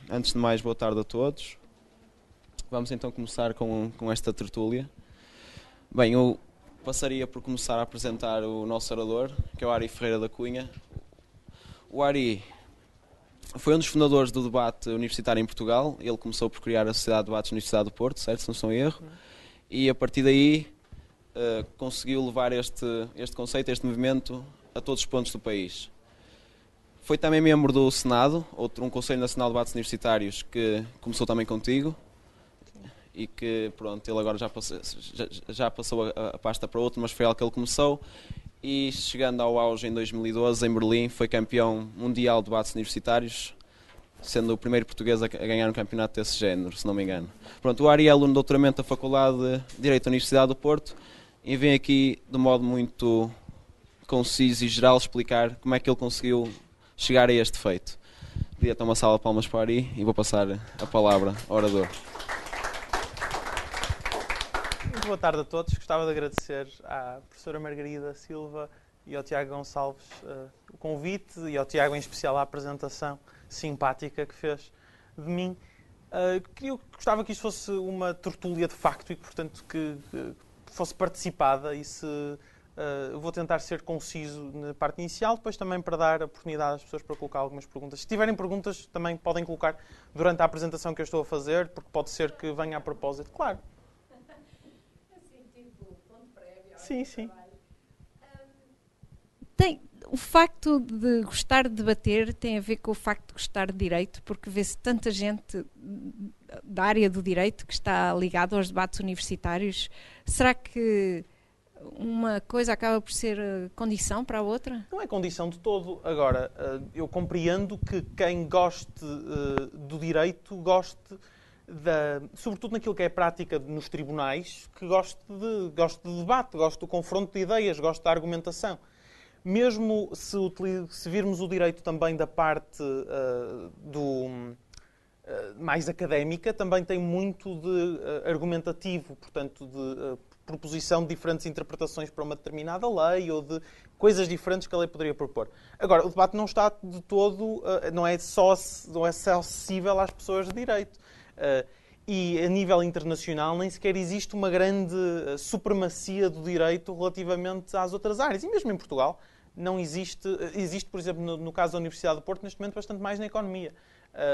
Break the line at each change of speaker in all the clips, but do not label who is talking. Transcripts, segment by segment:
Antes de mais, boa tarde a todos. Vamos então começar com esta tertúlia. Bem, eu passaria por começar a apresentar o nosso orador, que é o Ari Ferreira da Cunha. O Ari foi um dos fundadores do debate universitário em Portugal. Ele começou por criar a Sociedade de Debates na Universidade do Porto, certo? Se não estou em erro. E a partir daí conseguiu levar este conceito, este movimento, a todos os pontos do país. Foi também membro do Senado, um Conselho Nacional de Debates Universitários, que começou também contigo. E que, pronto, ele agora já passou a pasta para outro, mas foi algo que ele começou. E chegando ao auge em 2012, em Berlim, foi campeão mundial de debates universitários, sendo o primeiro português a ganhar um campeonato desse género, se não me engano. Pronto, o Ari é aluno de doutoramento da Faculdade de Direito da Universidade do Porto e vem aqui, de modo muito conciso e geral, explicar como é que ele conseguiu chegar a este feito. Queria dar uma salva de palmas para o Ari e vou passar a palavra ao orador.
Muito boa tarde a todos. Gostava de agradecer à professora Margarida Silva e ao Tiago Gonçalves o convite e ao Tiago em especial a apresentação simpática que fez de mim. Gostava que isto fosse uma tertúlia de facto e que, portanto, que fosse participada e vou tentar ser conciso na parte inicial, depois também para dar a oportunidade às pessoas para colocar algumas perguntas. Se tiverem perguntas, também podem colocar durante a apresentação que eu estou a fazer, porque pode ser que venha a propósito. Claro. Sim, sim.
O facto de gostar de debater tem a ver com o facto de gostar de direito, porque vê-se tanta gente da área do direito que está ligada aos debates universitários. Será que uma coisa acaba por ser condição para a outra?
Não é condição de todo. Agora, eu compreendo que quem goste do direito goste sobretudo naquilo que é prática nos tribunais, que goste de debate, goste do confronto de ideias, goste da argumentação. Mesmo se virmos o direito também da parte mais académica, também tem muito de argumentativo, portanto, de proposição de diferentes interpretações para uma determinada lei ou de coisas diferentes que a lei poderia propor. Agora, o debate não está de todo, não é só acessível às pessoas de direito. E a nível internacional nem sequer existe uma grande supremacia do direito relativamente às outras áreas. E mesmo em Portugal não existe, por exemplo, no caso da Universidade do Porto, neste momento bastante mais na economia.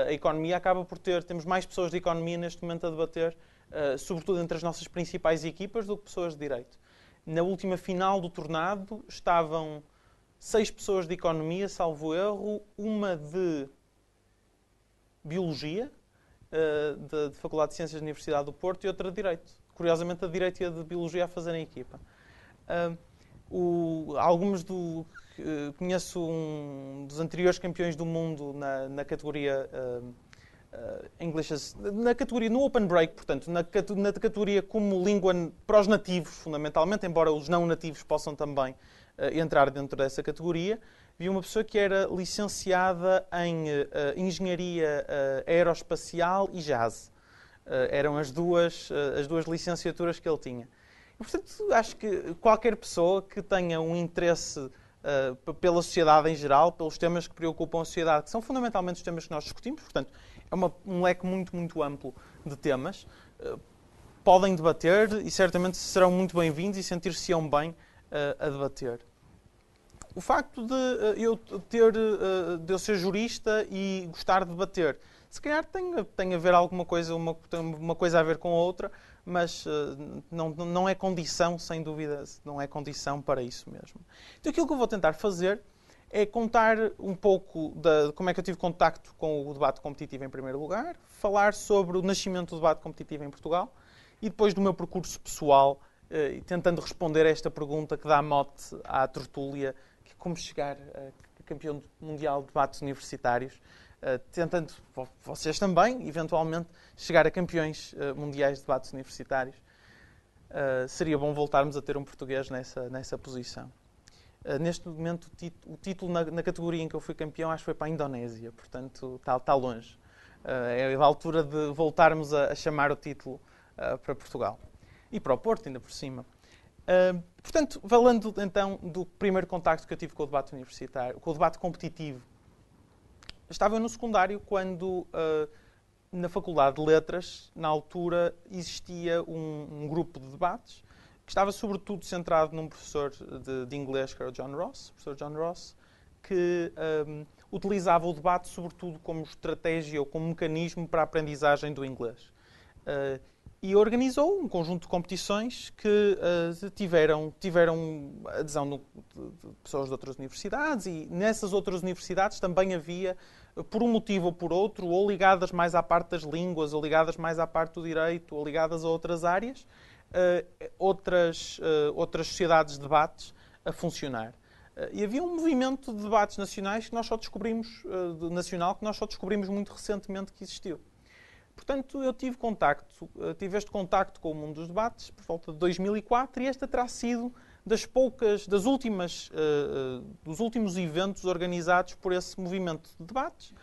A economia acaba por temos mais pessoas de economia neste momento a debater, sobretudo entre as nossas principais equipas, do que pessoas de direito. Na última final do tornado estavam 6 pessoas de economia, salvo erro, uma de biologia, da Faculdade de Ciências da Universidade do Porto e outra de Direito. Curiosamente, a de Direito e a de Biologia a fazerem equipa. Conheço um dos anteriores campeões do mundo na categoria no Open Break, portanto, na categoria como língua para os nativos, fundamentalmente, embora os não nativos possam também entrar dentro dessa categoria. Vi uma pessoa que era licenciada em Engenharia Aeroespacial e Jazz. Eram as duas licenciaturas que ele tinha. E, portanto, acho que qualquer pessoa que tenha um interesse pela sociedade em geral, pelos temas que preocupam a sociedade, que são fundamentalmente os temas que nós discutimos, portanto, é um leque muito, muito amplo de temas, podem debater e certamente serão muito bem-vindos e sentir-se-ão bem a debater. O facto de eu ser jurista e gostar de debater, se calhar tem a ver alguma coisa, uma coisa a ver com a outra, mas não é condição, sem dúvida, não é condição para isso mesmo. Então aquilo que eu vou tentar fazer é contar um pouco de como é que eu tive contacto com o debate competitivo em primeiro lugar, falar sobre o nascimento do debate competitivo em Portugal e depois do meu percurso pessoal, tentando responder a esta pergunta que dá mote à tertúlia, como chegar a campeão mundial de debates universitários, tentando vocês também, eventualmente, chegar a campeões mundiais de debates universitários. Seria bom voltarmos a ter um português nessa posição. Neste momento, o título na categoria em que eu fui campeão, acho que foi para a Indonésia, portanto, está longe. É a altura de voltarmos a chamar o título para Portugal. E para o Porto, ainda por cima. Portanto, falando então do primeiro contacto que eu tive com o debate universitário, com o debate competitivo estava eu no secundário quando, na Faculdade de Letras, na altura, existia um grupo de debates que estava sobretudo centrado num professor de inglês, que era o John Ross, o professor John Ross, que utilizava o debate sobretudo como estratégia ou como mecanismo para a aprendizagem do inglês. E organizou um conjunto de competições que tiveram adesão de pessoas de outras universidades, e nessas outras universidades também havia, por um motivo ou por outro, ou ligadas mais à parte das línguas, ou ligadas mais à parte do direito, ou ligadas a outras áreas, outras sociedades de debates a funcionar. E havia um movimento de debates nacionais que nós só descobrimos, muito recentemente que existiu. Portanto, eu tive este contacto com o mundo dos debates por volta de 2004, e esta terá sido dos últimos eventos organizados por esse movimento de debates,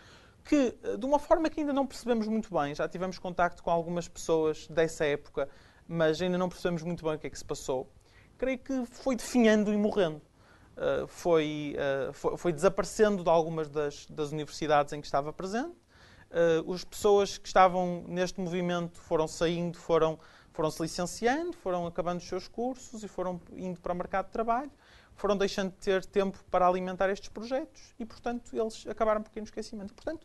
que, de uma forma que ainda não percebemos muito bem, já tivemos contacto com algumas pessoas dessa época, mas ainda não percebemos muito bem o que é que se passou. Creio que foi definhando e morrendo. Foi desaparecendo de algumas das universidades em que estava presente. As pessoas que estavam neste movimento foram saindo, foram se licenciando, foram acabando os seus cursos e foram indo para o mercado de trabalho, foram deixando de ter tempo para alimentar estes projetos e, portanto, eles acabaram por cair no esquecimento. Portanto,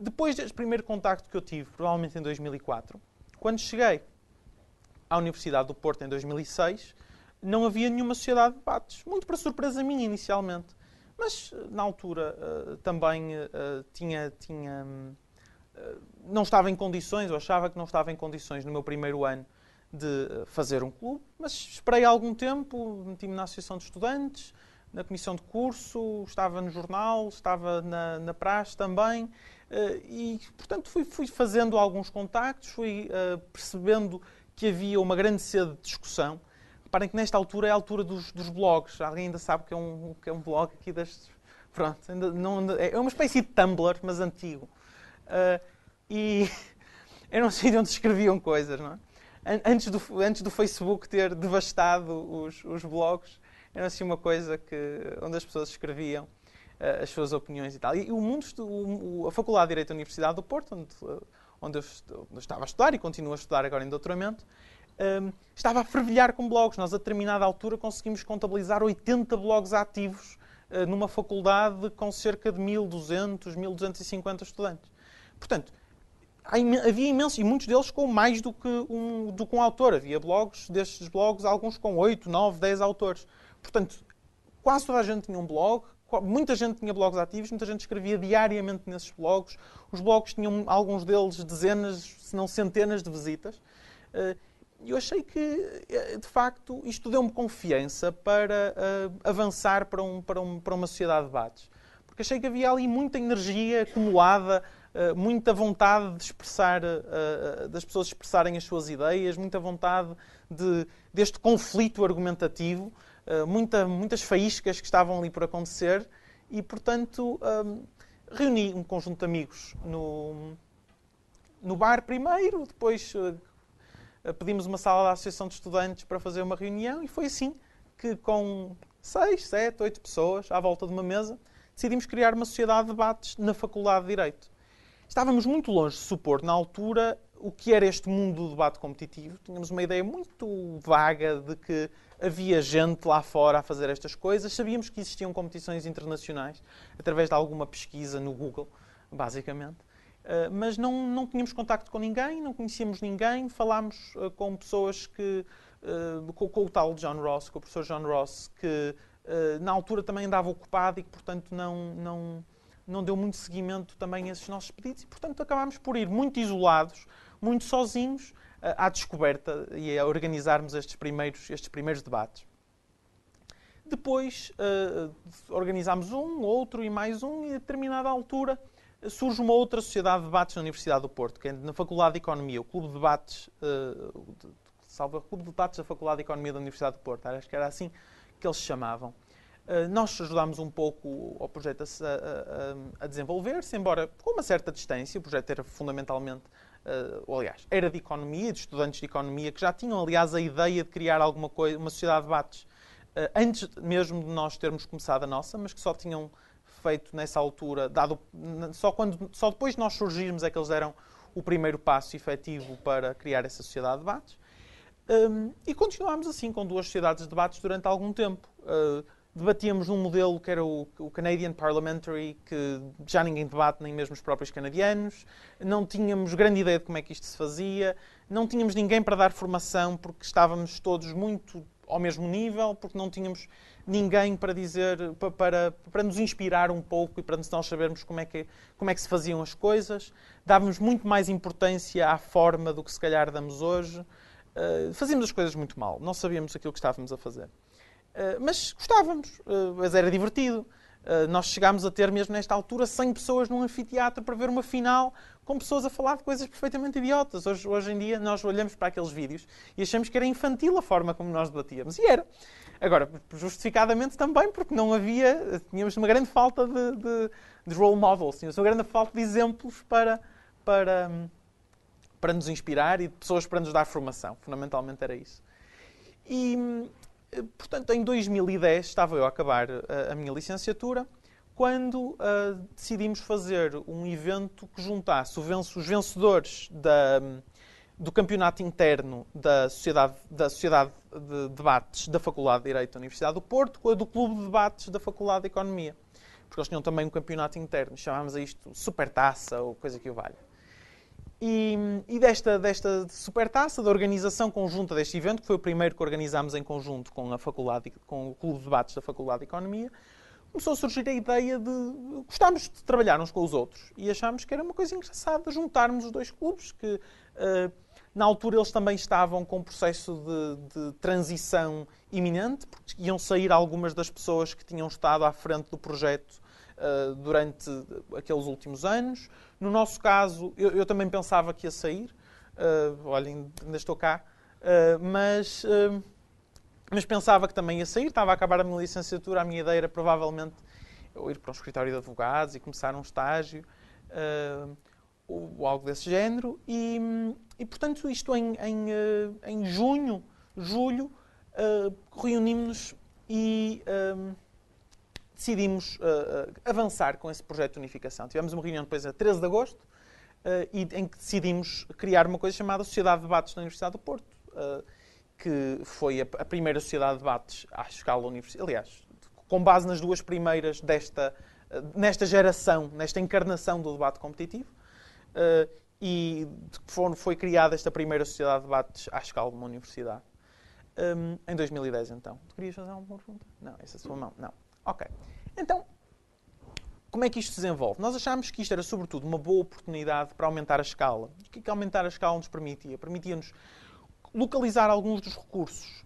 depois deste primeiro contacto que eu tive, provavelmente em 2004, quando cheguei à Universidade do Porto em 2006, não havia nenhuma sociedade de debates, muito para surpresa minha inicialmente. Mas, na altura, também não estava em condições, ou achava que não estava em condições, no meu primeiro ano, de fazer um clube. Mas esperei algum tempo, meti-me na Associação de Estudantes, na comissão de curso, estava no jornal, estava na praxe também. E, portanto, fui fazendo alguns contactos, fui percebendo que havia uma grande sede de discussão. Reparem que nesta altura é a altura dos blogs. Alguém ainda sabe o que é um blog aqui destes? Pronto, é uma espécie de Tumblr, mas antigo. E era um sítio onde se escreviam coisas, não é? Antes do Facebook ter devastado os blogs, era assim uma coisa onde as pessoas escreviam as suas opiniões e tal. E a Faculdade de Direito da Universidade do Porto, onde eu estava a estudar e continuo a estudar agora em doutoramento, estava a fervilhar com blogs. Nós, a determinada altura, conseguimos contabilizar 80 blogs ativos numa faculdade com cerca de 1.200, 1.250 estudantes. Portanto, havia imensos, e muitos deles com mais do que um autor. Havia destes blogs, alguns com 8, 9, 10 autores. Portanto, quase toda a gente tinha um blog, muita gente tinha blogs ativos, muita gente escrevia diariamente nesses blogs. Os blogs tinham, alguns deles, dezenas, se não centenas de visitas. E eu achei que, de facto, isto deu-me confiança para avançar para uma sociedade de debates. Porque achei que havia ali muita energia acumulada, muita vontade de expressar, das pessoas expressarem as suas ideias, muita vontade deste conflito argumentativo, muitas faíscas que estavam ali por acontecer e, portanto, reuni um conjunto de amigos no bar primeiro, depois pedimos uma sala da Associação de Estudantes para fazer uma reunião e foi assim que, com 6, 7, 8 pessoas à volta de uma mesa, decidimos criar uma sociedade de debates na Faculdade de Direito. Estávamos muito longe de supor, na altura, o que era este mundo do debate competitivo. Tínhamos uma ideia muito vaga de que havia gente lá fora a fazer estas coisas. Sabíamos que existiam competições internacionais, através de alguma pesquisa no Google, basicamente. Mas não tínhamos contacto com ninguém, não conhecíamos ninguém. Falámos com pessoas com o tal John Ross, com o professor John Ross, que na altura também andava ocupado e que, portanto, não deu muito seguimento também a esses nossos pedidos e, portanto, acabámos por ir muito isolados, muito sozinhos, à descoberta e a organizarmos estes primeiros debates. Depois organizámos outro e mais e a determinada altura surge uma outra sociedade de debates na Universidade do Porto, que é na Faculdade de Economia, o Clube de Debates, o Clube de Debates da Faculdade de Economia da Universidade do Porto, acho que era assim que eles se chamavam. Nós ajudámos um pouco ao projeto a desenvolver-se, embora com uma certa distância. O projeto era fundamentalmente, era de economia, de estudantes de economia, que já tinham, aliás, a ideia de criar alguma coisa, uma sociedade de debates, antes mesmo de nós termos começado a nossa, mas que só tinham feito nessa altura, só depois de nós surgirmos é que eles deram o primeiro passo efetivo para criar essa sociedade de debates. E continuámos assim, com 2 sociedades de debates durante algum tempo. Debatíamos num modelo que era o Canadian Parliamentary, que já ninguém debate, nem mesmo os próprios canadianos. Não tínhamos grande ideia de como é que isto se fazia. Não tínhamos ninguém para dar formação, porque estávamos todos muito ao mesmo nível, porque não tínhamos ninguém para dizer, para nos inspirar um pouco e para nós sabermos como é que se faziam as coisas. Dávamos muito mais importância à forma do que se calhar damos hoje. Fazíamos as coisas muito mal. Não sabíamos aquilo que estávamos a fazer. Mas gostávamos, mas era divertido. Nós chegámos a ter, mesmo nesta altura, 100 pessoas num anfiteatro para ver uma final com pessoas a falar de coisas perfeitamente idiotas. Hoje em dia, nós olhamos para aqueles vídeos e achamos que era infantil a forma como nós debatíamos. E era. Agora, justificadamente também, porque não havia... Tínhamos uma grande falta de role models. Tínhamos uma grande falta de exemplos para nos inspirar e de pessoas para nos dar formação. Fundamentalmente era isso. E... Portanto, em 2010 estava eu a acabar a minha licenciatura quando decidimos fazer um evento que juntasse os vencedores do campeonato interno da Sociedade de Debates da Faculdade de Direito da Universidade do Porto com a do Clube de Debates da Faculdade de Economia. Porque eles tinham também um campeonato interno. Chamámos a isto Supertaça ou coisa que o valha. E desta supertaça, da organização conjunta deste evento, que foi o primeiro que organizámos em conjunto com o Clube de Debates da Faculdade de Economia, começou a surgir a ideia de... Gostámos de trabalhar uns com os outros e achámos que era uma coisa engraçada juntarmos os 2 clubes, que na altura eles também estavam com um processo de transição iminente, porque iam sair algumas das pessoas que tinham estado à frente do projeto durante aqueles últimos anos. No nosso caso, eu também pensava que ia sair. Olhem, ainda estou cá. Mas pensava que também ia sair. Estava a acabar a minha licenciatura. A minha ideia era provavelmente eu ir para um escritório de advogados e começar um estágio ou algo desse género. E portanto, isto em junho, julho, reunimos-nos e... decidimos avançar com esse projeto de unificação. Tivemos uma reunião depois a 13 de agosto em que decidimos criar uma coisa chamada Sociedade de Debates da Universidade do Porto, que foi a primeira Sociedade de Debates à escala universitária. Aliás, com base nas 2 primeiras nesta geração, nesta encarnação do debate competitivo. E foi criada esta primeira Sociedade de Debates à escala de uma universidade. Em 2010, então. Tu querias fazer alguma pergunta? Não, essa é a sua mão. Não. Ok. Então, como é que isto se desenvolve? Nós achámos que isto era, sobretudo, uma boa oportunidade para aumentar a escala. O que é que aumentar a escala nos permitia? Permitia-nos localizar alguns dos recursos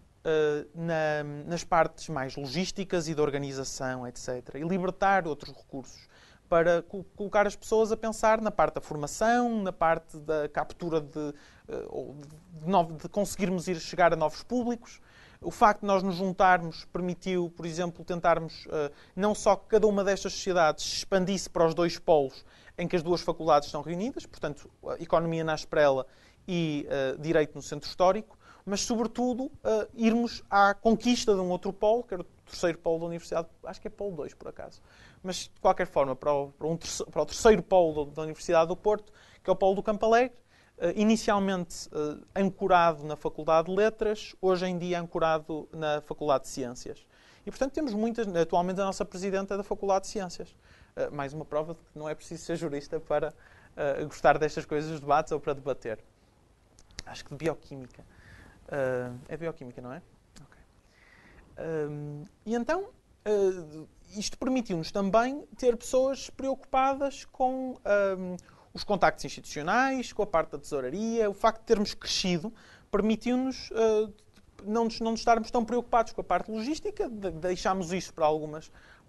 nas partes mais logísticas e de organização, etc. E libertar outros recursos para colocar as pessoas a pensar na parte da formação, na parte da captura de conseguirmos chegar a novos públicos. O facto de nós nos juntarmos permitiu, por exemplo, tentarmos não só que cada uma destas sociedades se expandisse para os 2 polos em que as 2 faculdades estão reunidas, portanto, Economia na Esprela e Direito no Centro Histórico, mas, sobretudo, irmos à conquista de um outro polo, que era o 3º polo da Universidade, acho que é polo 2, por acaso, mas, de qualquer forma, para o 3º polo da Universidade do Porto, que é o polo do Campo Alegre, inicialmente ancorado na Faculdade de Letras, hoje em dia ancorado na Faculdade de Ciências. E, portanto, temos atualmente a nossa Presidenta é da Faculdade de Ciências. Mais uma prova de que não é preciso ser jurista para gostar destas coisas, dos debates ou para debater. Acho que de Bioquímica. É Bioquímica, não é? Ok. E então, isto permitiu-nos também ter pessoas preocupadas com... os contactos institucionais, com a parte da tesouraria. O facto de termos crescido permitiu-nos não nos estarmos tão preocupados com a parte logística. Deixámos isso para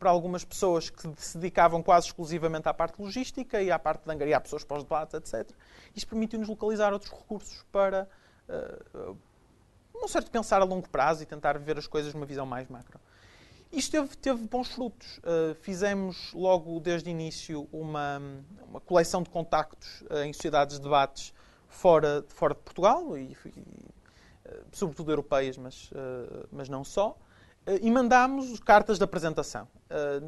algumas pessoas que se dedicavam quase exclusivamente à parte logística e à parte de angariar pessoas para os debates, etc. Isto permitiu-nos localizar outros recursos para um certo pensar a longo prazo e tentar ver as coisas numa visão mais macro. Isto teve bons frutos. Fizemos logo desde o início uma coleção de contactos em sociedades de debates fora de Portugal, e sobretudo europeias, mas não só. e mandámos cartas de apresentação.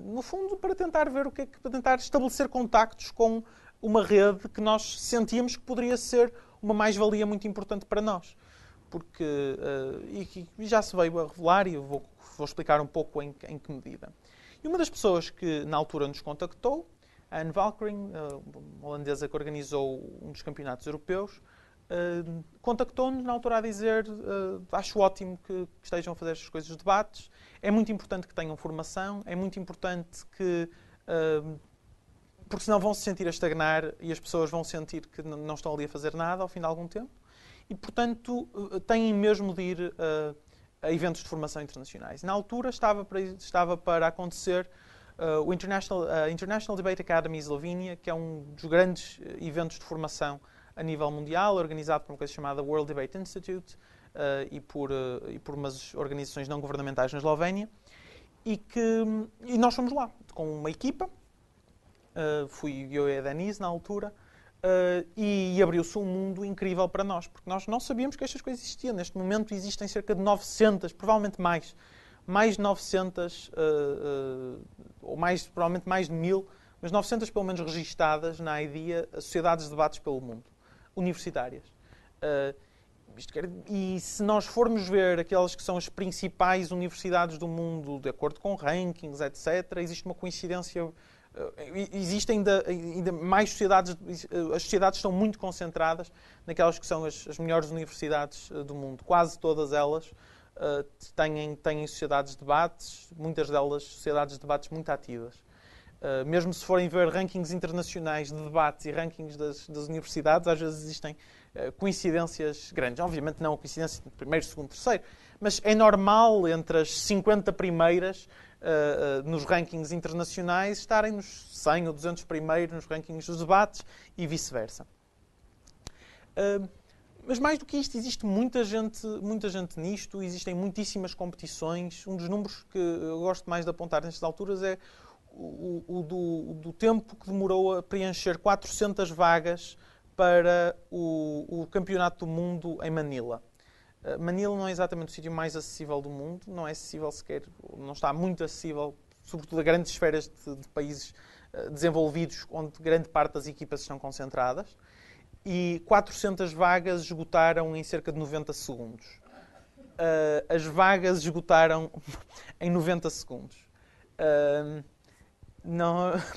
No fundo, para tentar ver para tentar estabelecer contactos com uma rede que nós sentíamos que poderia ser uma mais-valia muito importante para nós. Porque, e já se veio a revelar, e eu vou explicar um pouco em que medida. E uma das pessoas que na altura nos contactou, a Anne Valkering, uma holandesa que organizou um dos campeonatos europeus, contactou-nos na altura a dizer: acho ótimo que estejam a fazer estas coisas, os debates, é muito importante que tenham formação, é muito importante que... porque senão vão se sentir a estagnar e as pessoas vão sentir que não estão ali a fazer nada ao fim de algum tempo. E, portanto, têm mesmo de ir a eventos de formação internacionais. Na altura estava para acontecer o International Debate Academy Eslovénia, que é um dos grandes eventos de formação a nível mundial, organizado por uma coisa chamada World Debate Institute e por umas organizações não governamentais na Eslovénia. E nós fomos lá com uma equipa, fui eu e a Denise na altura, e abriu-se um mundo incrível para nós, porque nós não sabíamos que estas coisas existiam. Neste momento existem cerca de 900, provavelmente mais de 900, ou provavelmente mais de 1000, mas 900 pelo menos registadas na IDEA, sociedades de debates pelo mundo, universitárias. E se nós formos ver aquelas que são as principais universidades do mundo, de acordo com rankings, etc., existe uma coincidência. Existem ainda mais sociedades. As sociedades estão muito concentradas naquelas que são as melhores universidades do mundo. Quase todas elas têm sociedades de debates, muitas delas sociedades de debates muito ativas. Mesmo se forem ver rankings internacionais de debates e rankings das universidades, às vezes existem coincidências grandes. Obviamente não a coincidência de primeiro, segundo, terceiro, mas é normal entre as 50 primeiras nos rankings internacionais estarem nos 100 ou 200 primeiros nos rankings dos debates e vice-versa. Mas mais do que isto, existe muita gente nisto, existem muitíssimas competições. Um dos números que eu gosto mais de apontar nestas alturas é do tempo que demorou a preencher 400 vagas para o Campeonato do Mundo em Manila. Manila não é exatamente o sítio mais acessível do mundo, não é acessível sequer, não está muito acessível, sobretudo a grandes esferas de países desenvolvidos, onde grande parte das equipas estão concentradas. E 400 vagas esgotaram em cerca de 90 segundos. As vagas esgotaram em 90 segundos.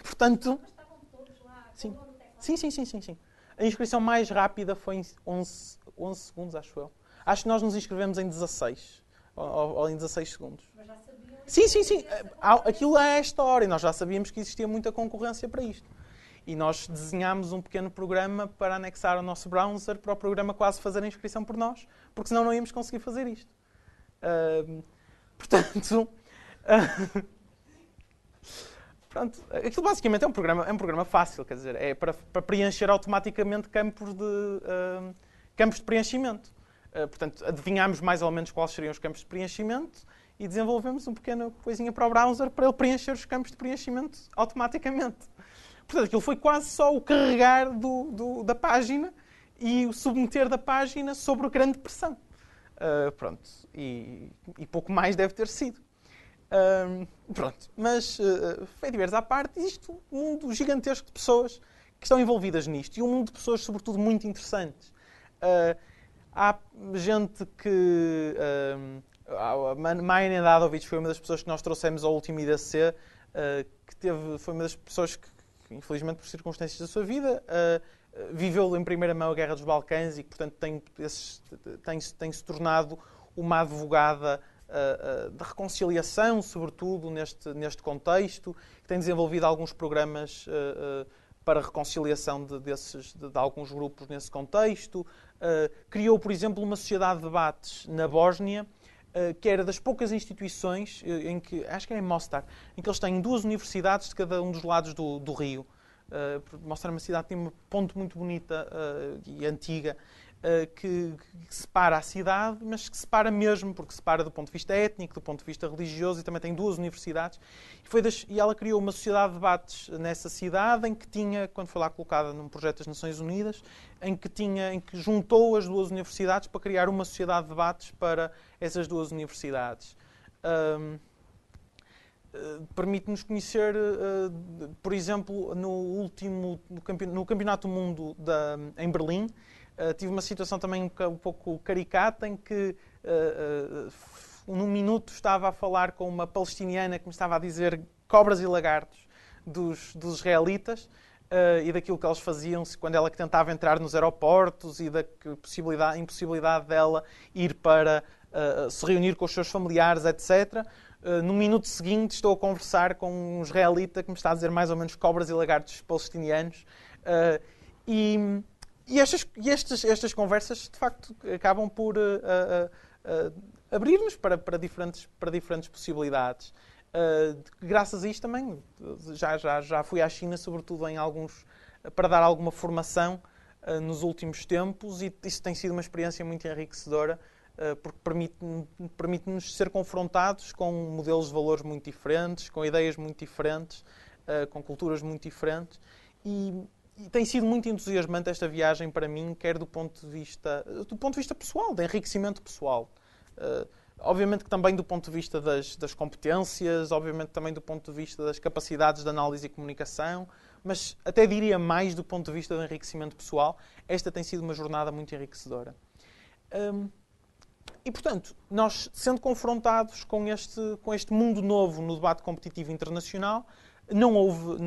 Portanto...
Mas estavam todos lá.
Sim. Sim. A inscrição mais rápida foi em 11 segundos, acho eu. Acho que nós nos inscrevemos em 16. Ou em 16 segundos.
Mas já sabiam.
Sim. Aquilo é a história. Nós já sabíamos que existia muita concorrência para isto. E nós desenhámos um pequeno programa para anexar ao nosso browser para o programa quase fazer a inscrição por nós, porque senão não íamos conseguir fazer isto. Portanto... Pronto, aquilo basicamente é um programa fácil, quer dizer, é para preencher automaticamente campos de preenchimento. Portanto, adivinhámos mais ou menos quais seriam os campos de preenchimento e desenvolvemos uma pequena coisinha para o browser para ele preencher os campos de preenchimento automaticamente. Portanto, aquilo foi quase só o carregar da página e o submeter da página sobre a grande pressão. Pronto, e pouco mais deve ter sido. Pronto, mas feiras à parte, existe um mundo gigantesco de pessoas que estão envolvidas nisto e um mundo de pessoas, sobretudo, muito interessantes. Há gente que... a Maia Nedadovic foi uma das pessoas que nós trouxemos ao último IDC, foi uma das pessoas que, infelizmente, por circunstâncias da sua vida, viveu em primeira mão a Guerra dos Balcãs e que, portanto, tem-se tornado uma advogada de reconciliação, sobretudo neste contexto, que tem desenvolvido alguns programas para reconciliação de alguns grupos nesse contexto. Criou, por exemplo, uma sociedade de debates na Bósnia, que era das poucas instituições, acho que é em Mostar, em que eles têm 2 universidades de cada um dos lados do rio. Mostar é uma cidade que tem uma ponte muito bonita e antiga, que separa a cidade, mas que separa mesmo, porque separa do ponto de vista étnico, do ponto de vista religioso, e também tem 2 universidades. E ela criou uma sociedade de debates nessa cidade, em que tinha, quando foi lá colocada num projeto das Nações Unidas, em que juntou as 2 universidades para criar uma sociedade de debates para essas 2 universidades. Permite-nos conhecer, por exemplo, no Campeonato do Mundo em Berlim, tive uma situação também um pouco caricata em que num minuto estava a falar com uma palestiniana que me estava a dizer cobras e lagartos dos israelitas e daquilo que eles faziam quando ela tentava entrar nos aeroportos e da impossibilidade dela ir para se reunir com os seus familiares, etc. No minuto seguinte estou a conversar com um israelita que me está a dizer mais ou menos cobras e lagartos palestinianos. E estas conversas, de facto, acabam por abrir-nos para diferentes possibilidades. Graças a isto também, já fui à China, sobretudo para dar alguma formação nos últimos tempos, e isso tem sido uma experiência muito enriquecedora, porque permite-nos ser confrontados com modelos de valores muito diferentes, com ideias muito diferentes, com culturas muito diferentes, e tem sido muito entusiasmante esta viagem para mim, quer do ponto de vista pessoal, de enriquecimento pessoal. Obviamente que também do ponto de vista das competências, obviamente também do ponto de vista das capacidades de análise e comunicação, mas até diria mais do ponto de vista do enriquecimento pessoal. Esta tem sido uma jornada muito enriquecedora. E, portanto, nós, sendo confrontados com este mundo novo no debate competitivo internacional, não houve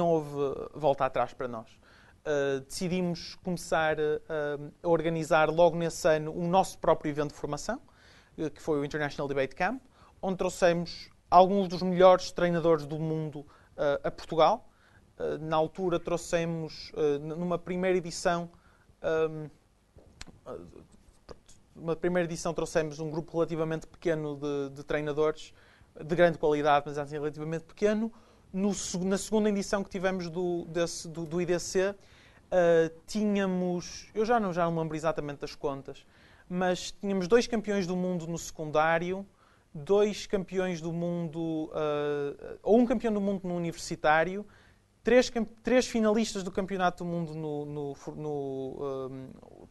volta atrás para nós. Decidimos começar a organizar logo nesse ano o nosso próprio evento de formação, que foi o International Debate Camp, onde trouxemos alguns dos melhores treinadores do mundo a Portugal. Na altura trouxemos, numa primeira edição, trouxemos um grupo relativamente pequeno de treinadores, de grande qualidade, mas assim relativamente pequeno. Na segunda edição que tivemos do IDC, tínhamos, eu já não me lembro exatamente das contas, mas tínhamos 2 campeões do mundo no secundário, 2 campeões do mundo, ou um campeão do mundo no universitário, 3 finalistas do campeonato do mundo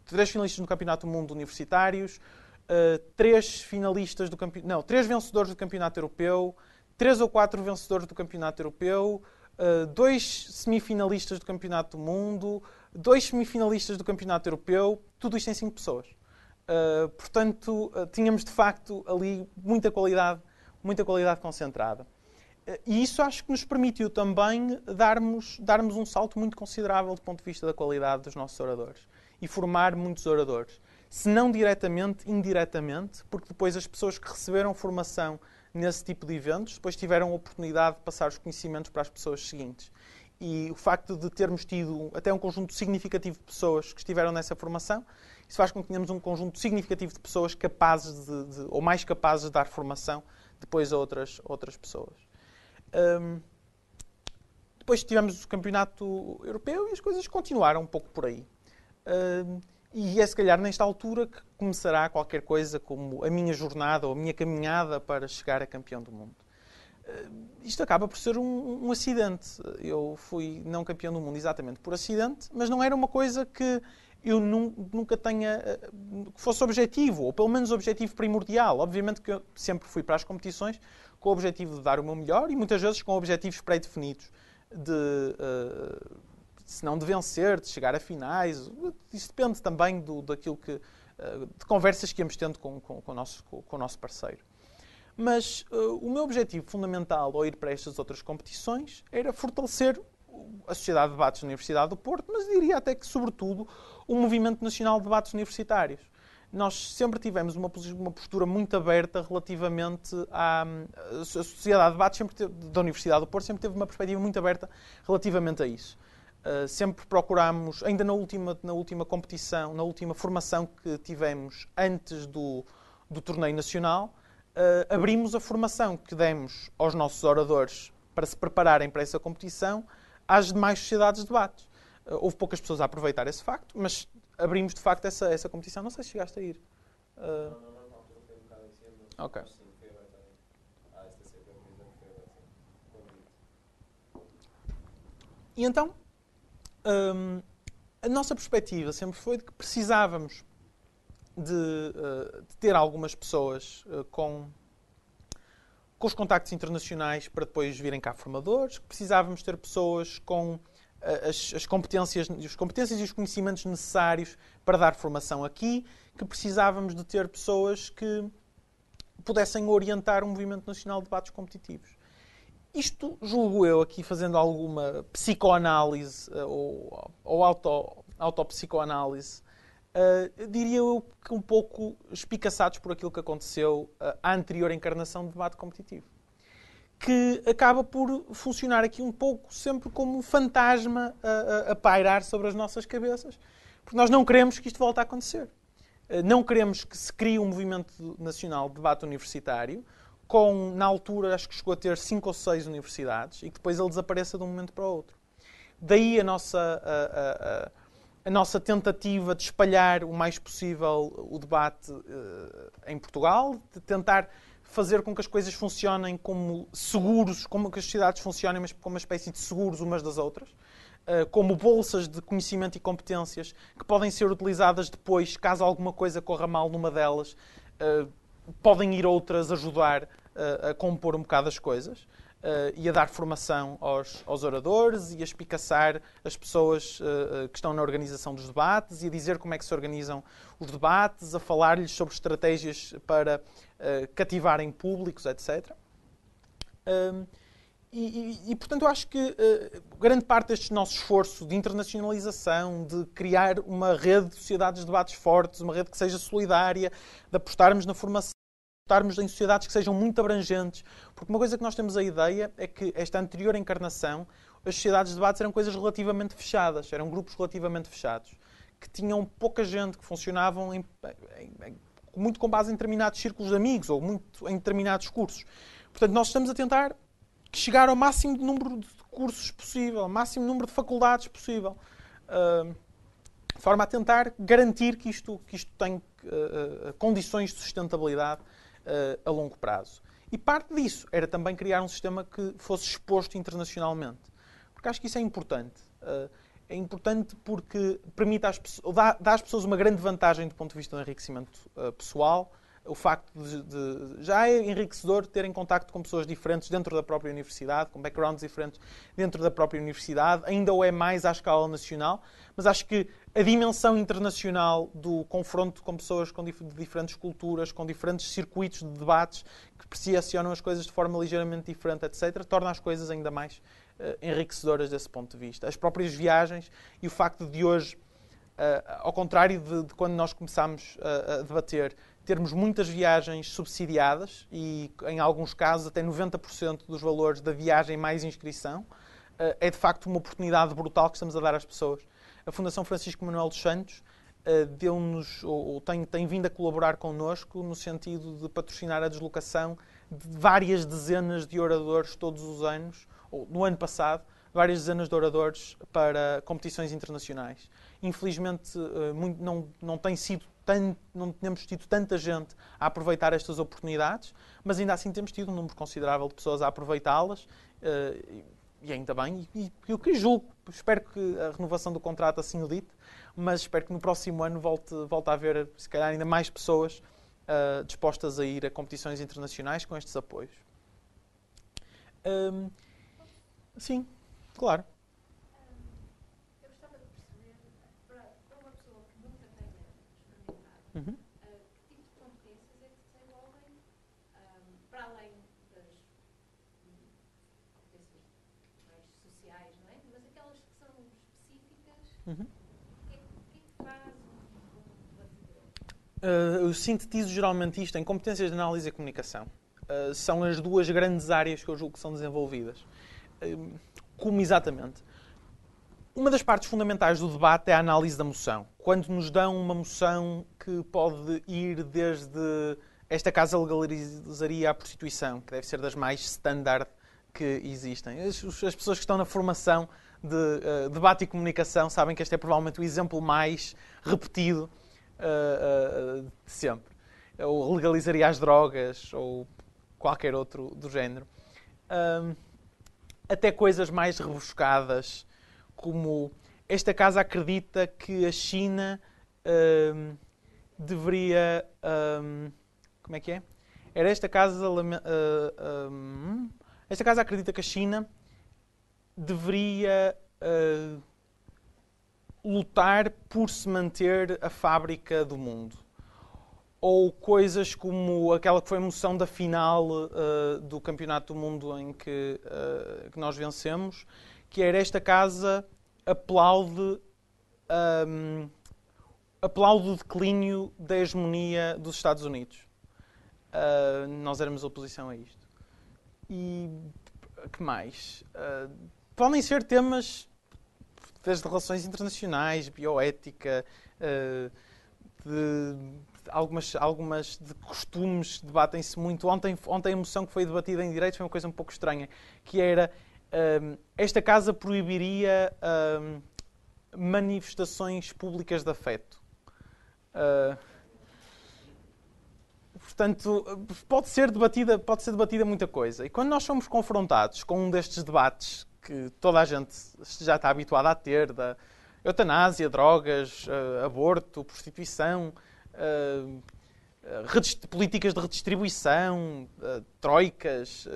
3 finalistas no campeonato do mundo universitários, 3 finalistas 3 vencedores do campeonato europeu, 3 ou 4 vencedores do campeonato europeu, 2 semifinalistas do campeonato do mundo, 2 semifinalistas do campeonato europeu, tudo isto em 5 pessoas. Portanto, tínhamos de facto ali muita qualidade concentrada. E isso acho que nos permitiu também darmos um salto muito considerável do ponto de vista da qualidade dos nossos oradores e formar muitos oradores. Se não diretamente, indiretamente, porque depois as pessoas que receberam formação nesse tipo de eventos depois tiveram a oportunidade de passar os conhecimentos para as pessoas seguintes. E o facto de termos tido até um conjunto significativo de pessoas que estiveram nessa formação, isso faz com que tenhamos um conjunto significativo de pessoas capazes ou mais capazes de dar formação depois a outras pessoas. Depois tivemos o campeonato europeu e as coisas continuaram um pouco por aí. E é se calhar nesta altura que começará qualquer coisa como a minha jornada ou a minha caminhada para chegar a campeão do mundo. Isto acaba por ser um acidente. Eu fui não campeão do mundo exatamente por acidente, mas não era uma coisa que eu nunca tenha, que fosse objetivo, ou pelo menos objetivo primordial. Obviamente que eu sempre fui para as competições com o objetivo de dar o meu melhor e muitas vezes com objetivos pré-definidos se não de vencer, de chegar a finais. Isso depende também de conversas que íamos tendo com o nosso parceiro. Mas o meu objetivo fundamental ao ir para estas outras competições era fortalecer a Sociedade de Debates da Universidade do Porto, mas diria até que, sobretudo, o Movimento Nacional de Debates Universitários. Nós sempre tivemos uma postura muito aberta relativamente à Sociedade de Debates da Universidade do Porto, sempre teve uma perspectiva muito aberta relativamente a isso. Sempre procurámos, ainda na última competição, na última formação que tivemos antes do torneio nacional, abrimos a formação que demos aos nossos oradores para se prepararem para essa competição às demais sociedades de debates. Houve poucas pessoas a aproveitar esse facto, mas abrimos de facto essa competição. Não sei se chegaste a ir.
Não, foi um bocado em cima, mas
ok.
Sim, foi aberto à STC, foi aberto.
E então, a nossa perspectiva sempre foi de que precisávamos de ter algumas pessoas com os contactos internacionais para depois virem cá formadores, que precisávamos ter pessoas com as competências e os conhecimentos necessários para dar formação aqui, que precisávamos de ter pessoas que pudessem orientar um movimento nacional de debates competitivos. Isto, julgo eu, aqui fazendo alguma psicoanálise ou autopsicoanálise, diria eu que um pouco espicaçados por aquilo que aconteceu à anterior encarnação de debate competitivo, que acaba por funcionar aqui um pouco sempre como um fantasma a pairar sobre as nossas cabeças, porque nós não queremos que isto volte a acontecer. Não queremos que se crie um movimento nacional de debate universitário com, na altura, acho que chegou a ter 5 ou 6 universidades e que depois ele desapareça de um momento para o outro. Daí a nossa tentativa de espalhar o mais possível o debate em Portugal, de tentar fazer com que as coisas funcionem como seguros, como que as sociedades funcionem, mas como uma espécie de seguros umas das outras, como bolsas de conhecimento e competências que podem ser utilizadas depois, caso alguma coisa corra mal numa delas, podem ir outras ajudar a compor um bocado as coisas e a dar formação aos oradores e a espicaçar as pessoas que estão na organização dos debates e a dizer como é que se organizam os debates, a falar-lhes sobre estratégias para cativarem públicos, etc. Portanto, eu acho que grande parte deste nosso esforço de internacionalização, de criar uma rede de sociedades de debates fortes, uma rede que seja solidária, de apostarmos na formação, apostarmos em sociedades que sejam muito abrangentes, porque uma coisa que nós temos a ideia é que esta anterior encarnação, as sociedades de debates eram coisas relativamente fechadas, eram grupos relativamente fechados, que tinham pouca gente, que funcionavam muito com base em determinados círculos de amigos ou muito em determinados cursos. Portanto, nós estamos a tentar chegar ao máximo número de cursos possível, ao máximo número de faculdades possível, de forma a tentar garantir que isto tem condições de sustentabilidade a longo prazo. E parte disso era também criar um sistema que fosse exposto internacionalmente. Porque acho que isso é importante. É importante porque permite dá às pessoas uma grande vantagem do ponto de vista do enriquecimento pessoal. O facto de já é enriquecedor terem contacto com pessoas diferentes dentro da própria universidade, com backgrounds diferentes dentro da própria universidade. Ainda o é mais à escala nacional, mas acho que a dimensão internacional do confronto com pessoas de diferentes culturas, com diferentes circuitos de debates que percepcionam as coisas de forma ligeiramente diferente, etc., torna as coisas ainda mais enriquecedoras desse ponto de vista. As próprias viagens e o facto de hoje, ao contrário de quando nós começámos a debater, termos muitas viagens subsidiadas e, em alguns casos, até 90% dos valores da viagem mais inscrição, é de facto uma oportunidade brutal que estamos a dar às pessoas. A Fundação Francisco Manuel dos Santos deu-nos, ou tem vindo a colaborar connosco no sentido de patrocinar a deslocação de várias dezenas de oradores todos os anos, ou no ano passado, várias dezenas de oradores para competições internacionais. Infelizmente, não temos tido tanta gente a aproveitar estas oportunidades, mas ainda assim temos tido um número considerável de pessoas a aproveitá-las, e ainda bem, e eu que julgo, espero que a renovação do contrato assim o dite, mas espero que no próximo ano volte a haver, se calhar, ainda mais pessoas dispostas a ir a competições internacionais com estes apoios. Sim, claro.
Eu gostava de perceber, para uma pessoa que nunca tenha experimentado,
Uhum.
que tipo de competências é que se desenvolvem para além das competências mais sociais, não é? Mas aquelas que são específicas,
Uhum.
o que é que faz um debatedor?
Eu sintetizo geralmente isto em competências de análise e comunicação. São as duas grandes áreas que eu julgo que são desenvolvidas. Como exatamente? Uma das partes fundamentais do debate é a análise da moção. Quando nos dão uma moção que pode ir desde esta casa legalizaria a prostituição, que deve ser das mais standard que existem. As pessoas que estão na formação de debate e comunicação sabem que este é provavelmente o exemplo mais repetido de sempre. Ou legalizaria as drogas, ou qualquer outro do género. Até coisas mais rebuscadas, como esta casa acredita que a China deveria... como é que é? era esta casa... esta casa acredita que a China deveria lutar por se manter a fábrica do mundo. Ou coisas como aquela que foi a moção da final do Campeonato do Mundo em que nós vencemos, que era esta casa aplaude o declínio da hegemonia dos Estados Unidos. Nós éramos oposição a isto. E que mais? Podem ser temas desde relações internacionais, bioética, algumas de costumes debatem-se muito. Ontem a moção que foi debatida em direitos foi uma coisa um pouco estranha, que era esta casa proibiria manifestações públicas de afeto. Portanto, pode ser debatida muita coisa. E quando nós somos confrontados com um destes debates que toda a gente já está habituada a ter, da eutanásia, drogas, aborto, prostituição, políticas de redistribuição, troicas,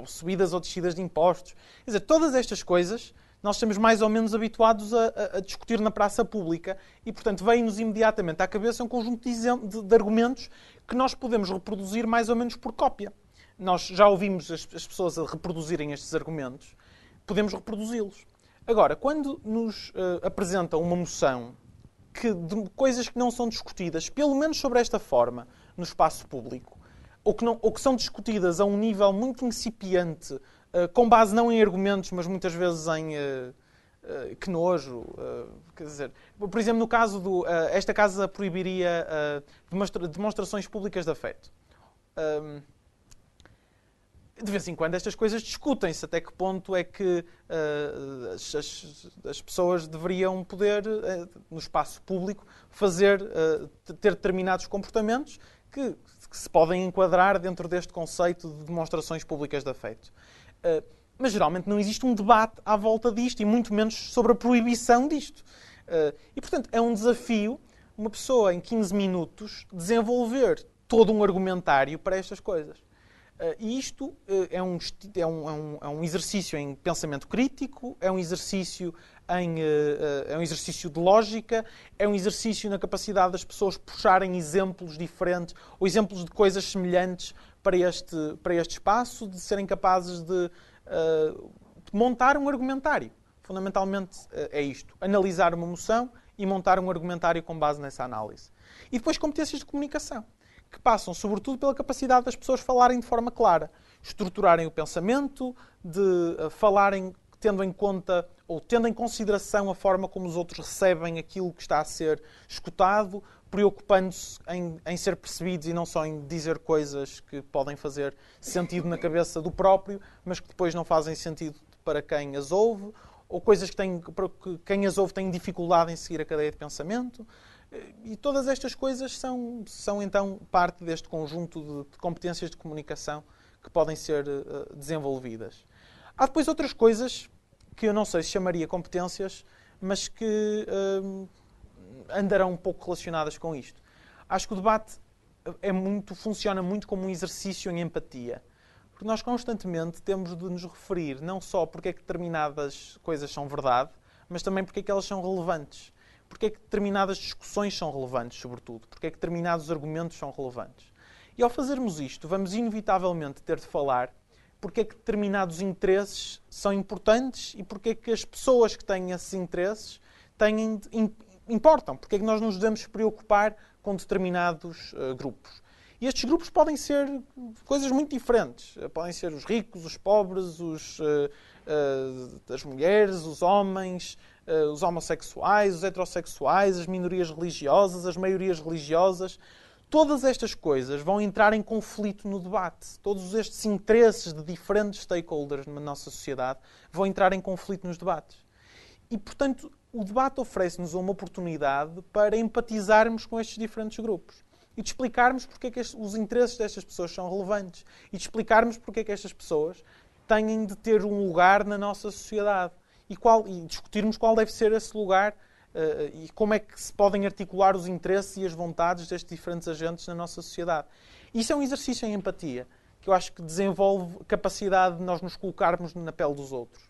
subidas ou descidas de impostos. Quer dizer, todas estas coisas nós estamos mais ou menos habituados a discutir na praça pública e, portanto, vem-nos imediatamente à cabeça um conjunto de argumentos que nós podemos reproduzir mais ou menos por cópia. Nós já ouvimos as pessoas a reproduzirem estes argumentos, podemos reproduzi-los. Agora, quando nos apresentam uma moção de coisas que não são discutidas, pelo menos sobre esta forma, no espaço público, ou que são discutidas a um nível muito incipiente, com base não em argumentos, mas muitas vezes em que nojo. Quer dizer, por exemplo, no caso esta casa proibiria demonstrações públicas de afeto. De vez em quando estas coisas discutem-se, até que ponto é que as pessoas deveriam poder, no espaço público, ter determinados comportamentos que se podem enquadrar dentro deste conceito de demonstrações públicas de afeto. Mas geralmente não existe um debate à volta disto, e muito menos sobre a proibição disto. E, portanto, é um desafio uma pessoa, em 15 minutos, desenvolver todo um argumentário para estas coisas. E isto é um exercício em pensamento crítico, é um exercício de lógica, é um exercício na capacidade das pessoas puxarem exemplos diferentes ou exemplos de coisas semelhantes para este espaço, de serem capazes de montar um argumentário. Fundamentalmente é isto. Analisar uma moção e montar um argumentário com base nessa análise. E depois competências de comunicação, que passam, sobretudo, pela capacidade das pessoas falarem de forma clara, estruturarem o pensamento, de falarem tendo em conta ou tendo em consideração a forma como os outros recebem aquilo que está a ser escutado, preocupando-se em ser percebidos e não só em dizer coisas que podem fazer sentido na cabeça do próprio, mas que depois não fazem sentido para quem as ouve, ou coisas que quem as ouve tem dificuldade em seguir a cadeia de pensamento. E todas estas coisas são então parte deste conjunto de competências de comunicação que podem ser desenvolvidas. Há depois outras coisas que eu não sei se chamaria competências, mas que andarão um pouco relacionadas com isto. Acho que o debate funciona muito como um exercício em empatia. Porque nós constantemente temos de nos referir não só porque é que determinadas coisas são verdade, mas também porque é que elas são relevantes. Porque é que determinadas discussões são relevantes, sobretudo. Porque é que determinados argumentos são relevantes. E ao fazermos isto, vamos inevitavelmente ter de falar porque é que determinados interesses são importantes e porque é que as pessoas que têm esses interesses importam. Porque é que nós nos devemos preocupar com determinados grupos. E estes grupos podem ser coisas muito diferentes. Podem ser os ricos, os pobres, as mulheres, os homens, os homossexuais, os heterossexuais, as minorias religiosas, as maiorias religiosas. Todas estas coisas vão entrar em conflito no debate. Todos estes interesses de diferentes stakeholders na nossa sociedade vão entrar em conflito nos debates. E, portanto, o debate oferece-nos uma oportunidade para empatizarmos com estes diferentes grupos. E de explicarmos porque é que os interesses destas pessoas são relevantes. E de explicarmos porque é que estas pessoas têm de ter um lugar na nossa sociedade. E discutirmos qual deve ser esse lugar e como é que se podem articular os interesses e as vontades destes diferentes agentes na nossa sociedade. Isso é um exercício em empatia, que eu acho que desenvolve a capacidade de nós nos colocarmos na pele dos outros.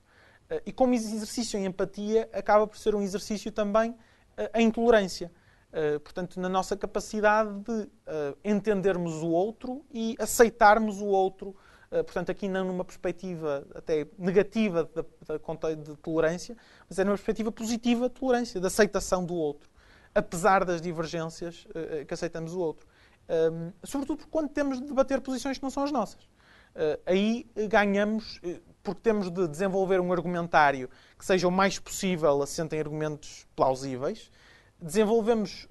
E como exercício em empatia, acaba por ser um exercício também em tolerância. Portanto, na nossa capacidade de entendermos o outro e aceitarmos o outro. Portanto, aqui não numa perspectiva até negativa de tolerância, mas é numa perspectiva positiva de tolerância, de aceitação do outro, apesar das divergências que aceitamos o outro. Sobretudo quando temos de debater posições que não são as nossas. Aí ganhamos, porque temos de desenvolver um argumentário que seja o mais possível assente em argumentos plausíveis. Desenvolvemos,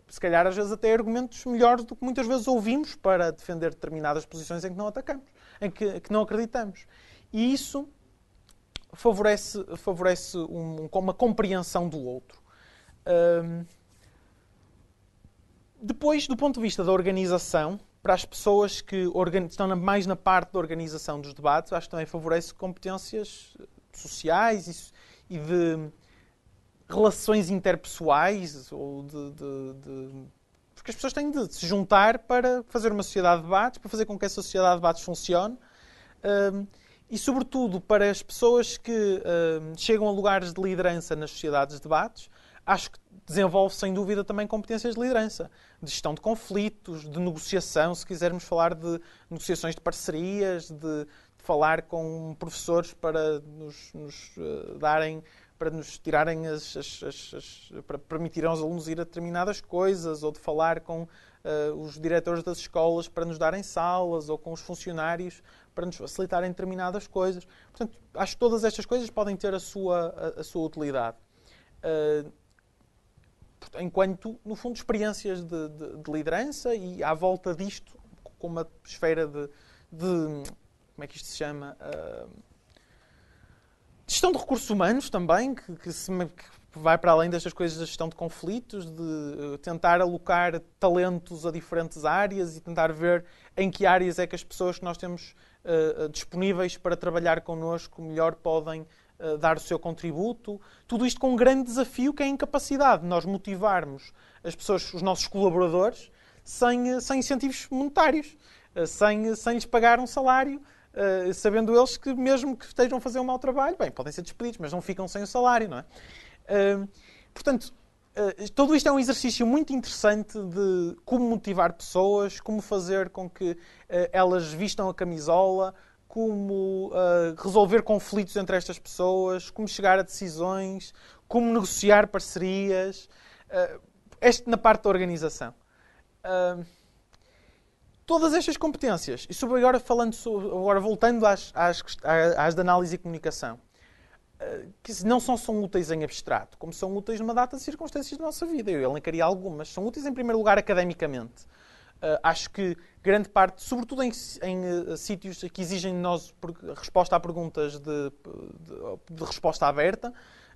se calhar às vezes até argumentos melhores do que muitas vezes ouvimos para defender determinadas posições em que não atacamos, em que não acreditamos. E isso favorece uma compreensão do outro. Depois, do ponto de vista da organização, para as pessoas que estão mais na parte da organização dos debates, acho que também favorece competências sociais e de relações interpessoais, ou porque as pessoas têm de se juntar para fazer uma sociedade de debates, para fazer com que essa sociedade de debates funcione. E, sobretudo, para as pessoas que chegam a lugares de liderança nas sociedades de debates, acho que desenvolve, sem dúvida, também competências de liderança, de gestão de conflitos, de negociação, se quisermos falar de negociações de parcerias, de falar com professores para nos darem, para nos tirarem para permitirem aos alunos ir a determinadas coisas, ou de falar com os diretores das escolas para nos darem salas, ou com os funcionários para nos facilitarem determinadas coisas. Portanto, acho que todas estas coisas podem ter a sua utilidade. Enquanto, no fundo, experiências de liderança e à volta disto, com uma esfera de como é que isto se chama? Gestão de recursos humanos também, que vai para além destas coisas da gestão de conflitos, de tentar alocar talentos a diferentes áreas e tentar ver em que áreas é que as pessoas que nós temos disponíveis para trabalhar connosco melhor podem dar o seu contributo. Tudo isto com um grande desafio, que é a incapacidade de nós motivarmos as pessoas, os nossos colaboradores, sem incentivos monetários, sem lhes pagar um salário, sabendo eles que, mesmo que estejam a fazer um mau trabalho, bem, podem ser despedidos, mas não ficam sem o salário, não é? Portanto, todo isto é um exercício muito interessante de como motivar pessoas, como fazer com que elas vistam a camisola, como resolver conflitos entre estas pessoas, como chegar a decisões, como negociar parcerias. Na parte da organização. Todas estas competências, e sobre agora voltando às de análise e comunicação, que não são úteis em abstrato, como são úteis numa data de circunstâncias da nossa vida. Eu elencaria algumas. São úteis, em primeiro lugar, academicamente. Acho que grande parte, sobretudo em sítios que exigem de nós resposta a perguntas de resposta aberta,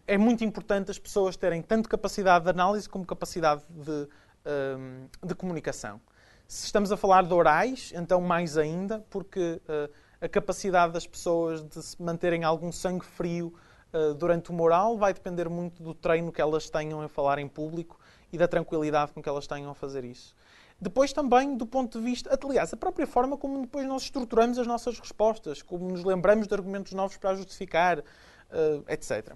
é muito importante as pessoas terem tanto capacidade de análise como capacidade de comunicação. Se estamos a falar de orais, então mais ainda, porque a capacidade das pessoas de se manterem algum sangue frio durante o oral vai depender muito do treino que elas tenham a falar em público e da tranquilidade com que elas tenham a fazer isso. Depois também, do ponto de vista, aliás, a própria forma como depois nós estruturamos as nossas respostas, como nos lembramos de argumentos novos para justificar, etc.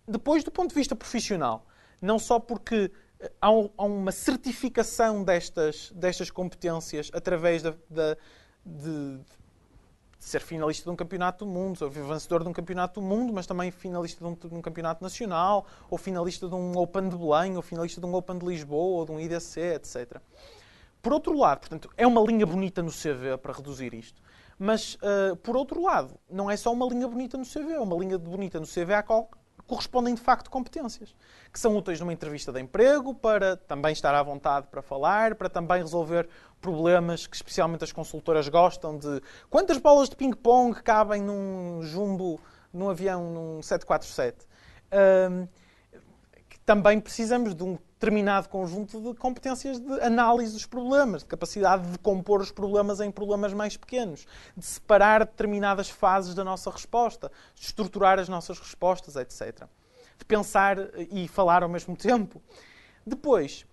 Depois, do ponto de vista profissional, não só porque há uma certificação destas competências através de ser finalista de um campeonato do mundo, ou vencedor de um campeonato do mundo, mas também finalista de um campeonato nacional, ou finalista de um Open de Belém, ou finalista de um Open de Lisboa, ou de um IDC, etc. Por outro lado, portanto, é uma linha bonita no CV para reduzir isto. Mas, por outro lado, não é só uma linha bonita no CV, é uma linha bonita no CV à qual correspondem, de facto, competências, que são úteis numa entrevista de emprego, para também estar à vontade para falar, para também resolver problemas que especialmente as consultoras gostam de quantas bolas de ping-pong cabem num jumbo, num avião, num 747. Que também precisamos de um determinado conjunto de competências de análise dos problemas, de capacidade de compor os problemas em problemas mais pequenos, de separar determinadas fases da nossa resposta, de estruturar as nossas respostas, etc. de pensar e falar ao mesmo tempo. Depois,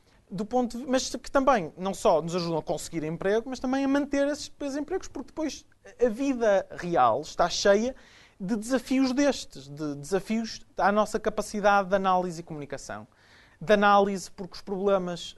mas que também não só nos ajudam a conseguir emprego, mas também a manter esses empregos, porque depois a vida real está cheia de desafios destes, de desafios à nossa capacidade de análise e comunicação. De análise, porque os problemas,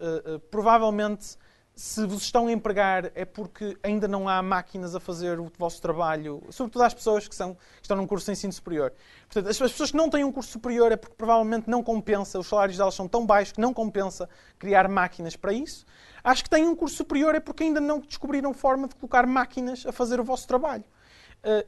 provavelmente, se vos estão a empregar, é porque ainda não há máquinas a fazer o vosso trabalho, sobretudo às pessoas que estão num curso de ensino superior. Portanto, as pessoas que não têm um curso superior é porque provavelmente não compensa, os salários delas são tão baixos que não compensa criar máquinas para isso. As que têm um curso superior é porque ainda não descobriram forma de colocar máquinas a fazer o vosso trabalho.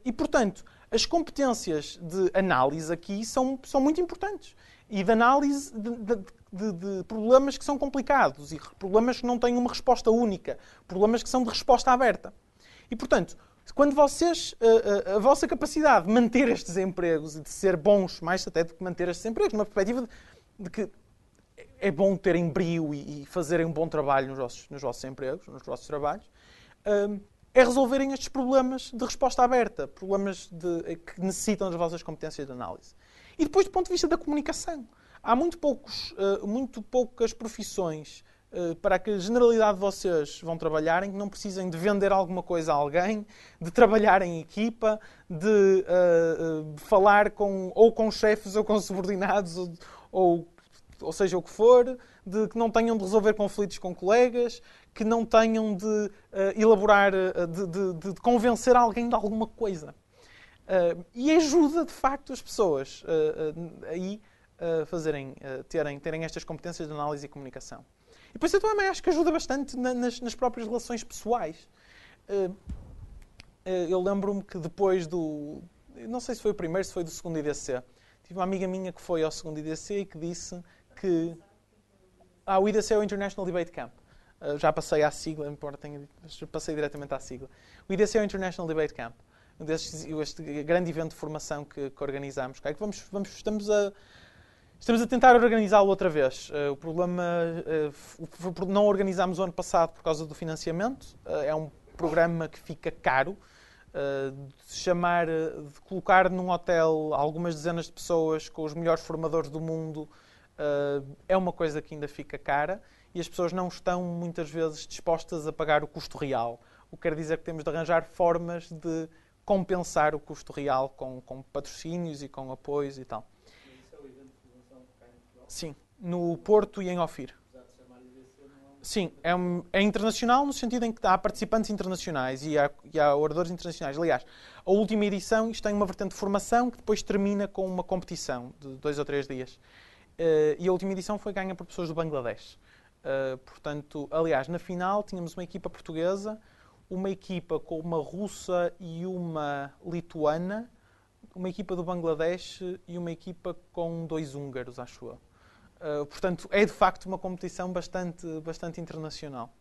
E, portanto, as competências de análise aqui são muito importantes. E de análise de problemas que são complicados e problemas que não têm uma resposta única, problemas que são de resposta aberta. E, portanto, quando vocês, a vossa capacidade de manter estes empregos e de ser bons, mais até do que manter estes empregos, numa perspectiva de que é bom terem brio e fazerem um bom trabalho nos vossos empregos, nos vossos trabalhos, é resolverem estes problemas de resposta aberta, problemas que necessitam das vossas competências de análise. E depois, do ponto de vista da comunicação, há muito poucas profissões para que a generalidade de vocês vão trabalhar em que não precisem de vender alguma coisa a alguém, de trabalhar em equipa, de falar ou com chefes ou com subordinados, ou seja o que for, de que não tenham de resolver conflitos com colegas, que não tenham de elaborar, de convencer alguém de alguma coisa. E ajuda, de facto, as pessoas aí terem estas competências de análise e comunicação. E depois eu também acho que ajuda bastante nas próprias relações pessoais. Eu lembro-me que depois não sei se foi o primeiro, se foi do segundo IDC, tive uma amiga minha que foi ao segundo IDC e que disse que... o IDC é o International Debate Camp. Já passei à sigla, embora passei diretamente à sigla. O IDC é o International Debate Camp. Este grande evento de formação que organizamos. Estamos a tentar organizá-lo outra vez. O problema não organizámos o ano passado por causa do financiamento. É um programa que fica caro. De colocar num hotel algumas dezenas de pessoas com os melhores formadores do mundo é uma coisa que ainda fica cara e as pessoas não estão muitas vezes dispostas a pagar o custo real. O que quer dizer que temos de arranjar formas de compensar o custo real com patrocínios e com apoios e tal.
Isso é o evento de formação que cá em Portugal?
Sim, no Porto e em Ofir. Sim, é internacional no sentido em que há participantes internacionais e há oradores internacionais. Aliás, a última edição isto tem uma vertente de formação que depois termina com uma competição de 2 ou 3 dias. E a última edição foi ganha por pessoas do Bangladesh. Portanto, aliás, na final tínhamos uma equipa portuguesa, uma equipa com uma russa e uma lituana, uma equipa do Bangladesh e uma equipa com 2 húngaros, acho eu. Portanto, é de facto uma competição bastante internacional.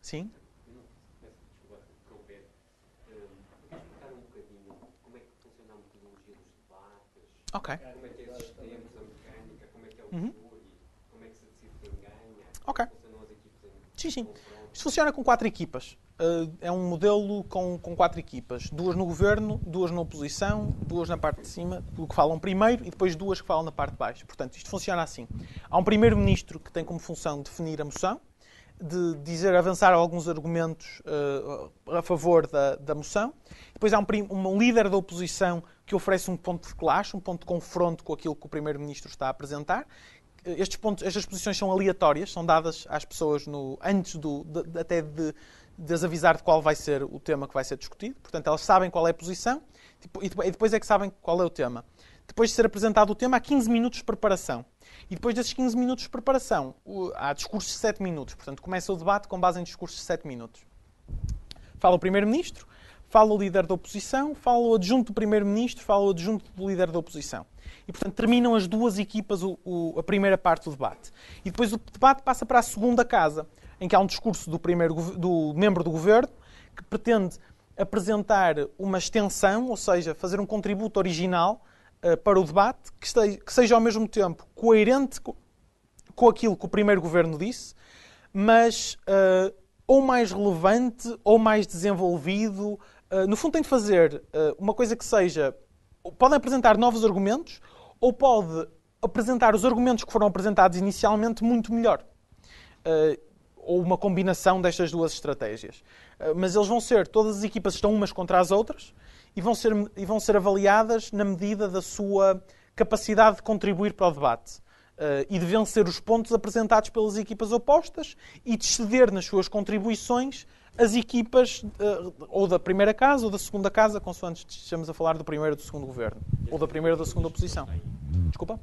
Sim?
Desculpa interromper. Podes explicar um bocadinho como é que funciona a metodologia dos debates?
Ok.
Como é que é os sistemas, a mecânica, como é que é o júri, como é que se decide quem ganha?
Ok.
Como funcionam as equipes em
Sim.
confronto?
Isto funciona com 4 equipas. É um modelo com 4 equipas. 2 no governo, 2 na oposição, 2 na parte de cima, que falam primeiro, e depois 2 que falam na parte de baixo. Portanto, isto funciona assim. Há um primeiro-ministro que tem como função definir a moção, de avançar alguns argumentos a favor da moção. Depois há um líder da oposição que oferece um ponto de clash, um ponto de confronto com aquilo que o primeiro-ministro está a apresentar. Estas posições são aleatórias, são dadas às pessoas antes de as avisar de qual vai ser o tema que vai ser discutido. Portanto, elas sabem qual é a posição e depois é que sabem qual é o tema. Depois de ser apresentado o tema, há 15 minutos de preparação. E depois desses 15 minutos de preparação, há discursos de 7 minutos. Portanto, começa o debate com base em discursos de 7 minutos. Fala o primeiro-ministro, fala o líder da oposição, fala o adjunto do primeiro-ministro, fala o adjunto do líder da oposição. E, portanto, terminam as 2 equipas a primeira parte do debate. E depois o debate passa para a segunda casa, em que há um discurso do membro do governo que pretende apresentar uma extensão, ou seja, fazer um contributo original para o debate, que seja ao mesmo tempo coerente com aquilo que o primeiro governo disse, mas ou mais relevante ou mais desenvolvido. No fundo, tem de fazer uma coisa que seja... Podem apresentar novos argumentos ou pode apresentar os argumentos que foram apresentados inicialmente muito melhor. Ou uma combinação destas duas estratégias. Mas eles vão ser, todas as equipas estão umas contra as outras e vão ser avaliadas na medida da sua capacidade de contribuir para o debate. E de vencer os pontos apresentados pelas equipas opostas e de ceder nas suas contribuições as equipas ou da primeira casa ou da segunda casa, consoante estejamos a falar do primeiro ou do segundo governo. Ou da primeira ou da segunda oposição. Desculpa?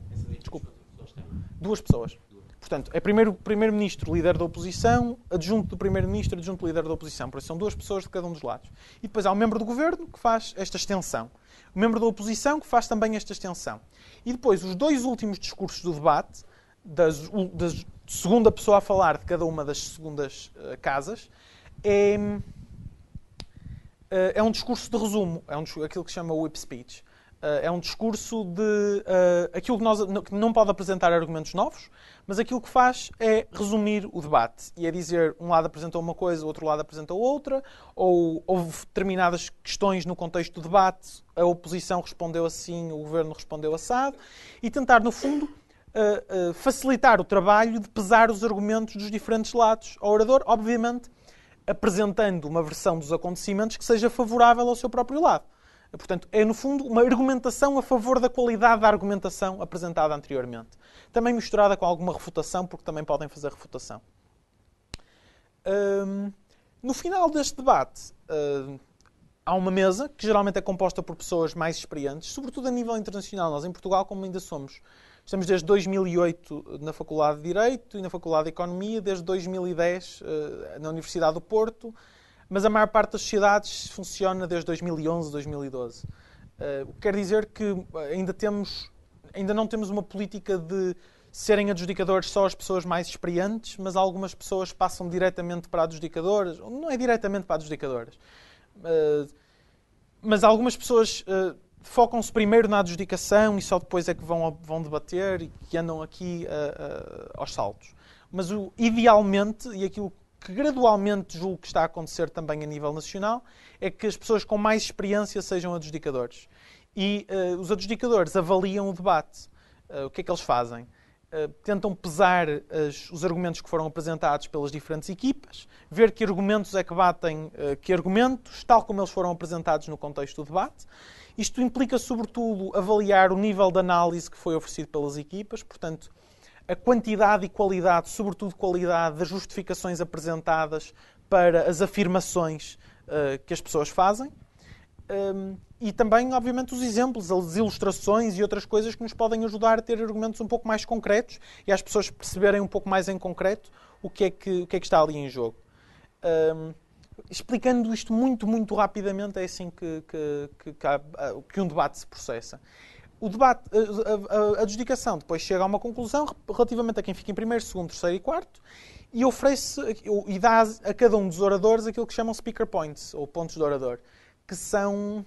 Duas pessoas. Portanto, é primeiro-ministro, líder da oposição, adjunto do primeiro-ministro, adjunto líder da oposição. Por isso são duas pessoas de cada um dos lados. E depois há um membro do governo que faz esta extensão. O membro da oposição que faz também esta extensão. E depois, os dois últimos discursos do debate, da segunda pessoa a falar de cada uma das segundas casas, é um discurso de resumo. É aquilo que se chama whip speech. É um discurso de aquilo que não pode apresentar argumentos novos, mas aquilo que faz é resumir o debate. E é dizer, um lado apresentou uma coisa, o outro lado apresentou outra, ou houve determinadas questões no contexto do debate, a oposição respondeu assim, o governo respondeu assado, e tentar, no fundo, facilitar o trabalho de pesar os argumentos dos diferentes lados ao orador, obviamente apresentando uma versão dos acontecimentos que seja favorável ao seu próprio lado. Portanto, é, no fundo, uma argumentação a favor da qualidade da argumentação apresentada anteriormente. Também misturada com alguma refutação, porque também podem fazer refutação. No final deste debate, há uma mesa, que geralmente é composta por pessoas mais experientes, sobretudo a nível internacional. Nós, em Portugal, como ainda estamos desde 2008 na Faculdade de Direito e na Faculdade de Economia, desde 2010 na Universidade do Porto, mas a maior parte das sociedades funciona desde 2011, 2012. O que quer dizer que ainda não temos uma política de serem adjudicadores só as pessoas mais experientes, mas algumas pessoas passam diretamente para adjudicadoras, ou não é diretamente para adjudicadoras, mas algumas pessoas focam-se primeiro na adjudicação e só depois é que vão debater e que andam aqui aos saltos. Mas idealmente, e aquilo que gradualmente julgo que está a acontecer também a nível nacional, é que as pessoas com mais experiência sejam adjudicadores. E os adjudicadores avaliam o debate. O que é que eles fazem? Tentam pesar os argumentos que foram apresentados pelas diferentes equipas, ver que argumentos é que batem que argumentos, tal como eles foram apresentados no contexto do debate. Isto implica, sobretudo, avaliar o nível de análise que foi oferecido pelas equipas, portanto, a quantidade e qualidade, sobretudo qualidade, das justificações apresentadas para as afirmações que as pessoas fazem. E também, obviamente, os exemplos, as ilustrações e outras coisas que nos podem ajudar a ter argumentos um pouco mais concretos e às pessoas perceberem um pouco mais em concreto o que é que está ali em jogo. Explicando isto muito, muito rapidamente, é assim que um debate se processa. O debate, a adjudicação depois chega a uma conclusão relativamente a quem fica em primeiro, segundo, terceiro e quarto e oferece e dá a cada um dos oradores aquilo que chamam speaker points, ou pontos de orador, que vão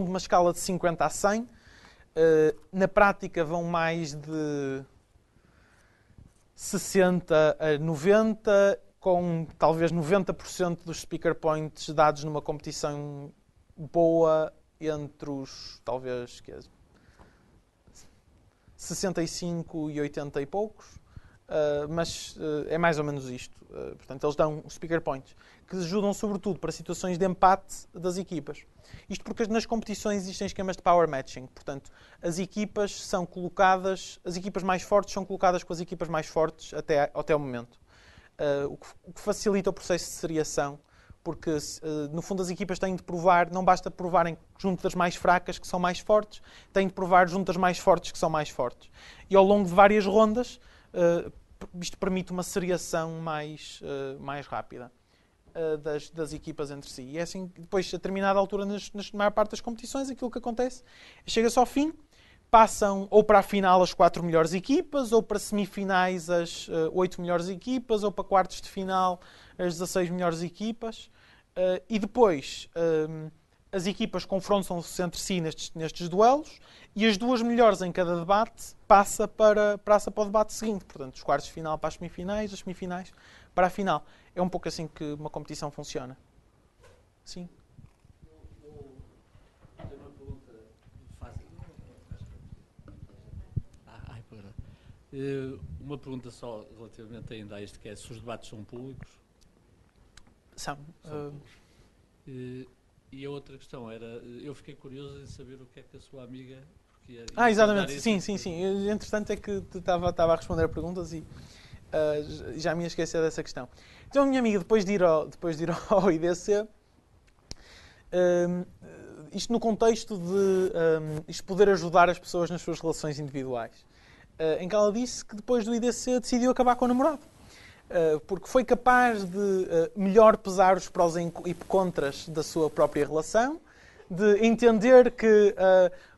de uma escala de 50 a 100. Na prática vão mais de 60 a 90, com talvez 90% dos speaker points dados numa competição boa entre os, talvez, 65 e 80 e poucos, mas é mais ou menos isto. Portanto, eles dão os speaker points, que ajudam sobretudo para situações de empate das equipas. Isto porque nas competições existem esquemas de power matching. Portanto, as equipas mais fortes são colocadas com as equipas mais fortes até o momento. O que facilita o processo de seriação, porque, no fundo, as equipas têm de provar, não basta provarem junto das mais fracas que são mais fortes, têm de provar junto das mais fortes que são mais fortes. E ao longo de várias rondas, isto permite uma seriação mais rápida das equipas entre si. E é assim, depois, a determinada altura, na maior parte das competições, aquilo que acontece, chega-se ao fim, passam ou para a final as 4 melhores equipas, ou para semifinais as 8 melhores equipas, ou para quartos de final as 16 melhores equipas. E depois as equipas confrontam-se entre si nestes duelos e as 2 melhores em cada debate passa para o debate seguinte. Portanto, os quartos de final para as semifinais, as semifinais para a final. É um pouco assim que uma competição funciona. Sim?
Tenho uma pergunta Uma pergunta só relativamente ainda a isto, que é se os debates são públicos.
São.
E a outra questão era, eu fiquei curioso em saber o que é que a sua amiga...
Exatamente, sim. Entretanto é que estava a responder a perguntas e já me ia esquecer dessa questão. Então a minha amiga, depois de ir ao IDC, isto no contexto de isto poder ajudar as pessoas nas suas relações individuais, em que ela disse que depois do IDC decidiu acabar com o namorado. Porque foi capaz de melhor pesar os prós e contras da sua própria relação, de entender que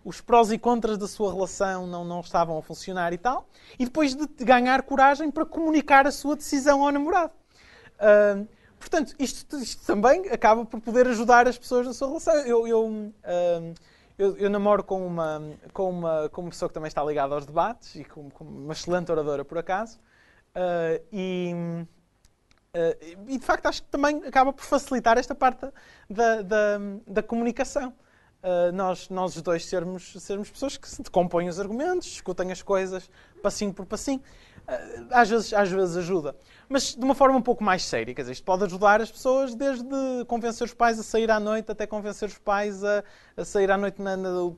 os prós e contras da sua relação não estavam a funcionar e tal, e depois de ganhar coragem para comunicar a sua decisão ao namorado. Portanto, isto também acaba por poder ajudar as pessoas na sua relação. Eu namoro com uma pessoa que também está ligada aos debates e com uma excelente oradora, por acaso. E de facto acho que também acaba por facilitar esta parte da comunicação. Nós os dois sermos pessoas que se decompõem os argumentos, discutem as coisas passinho por passinho. Às vezes ajuda. Mas de uma forma um pouco mais séria. Quer dizer, isto pode ajudar as pessoas desde convencer os pais a sair à noite até convencer os pais a sair à noite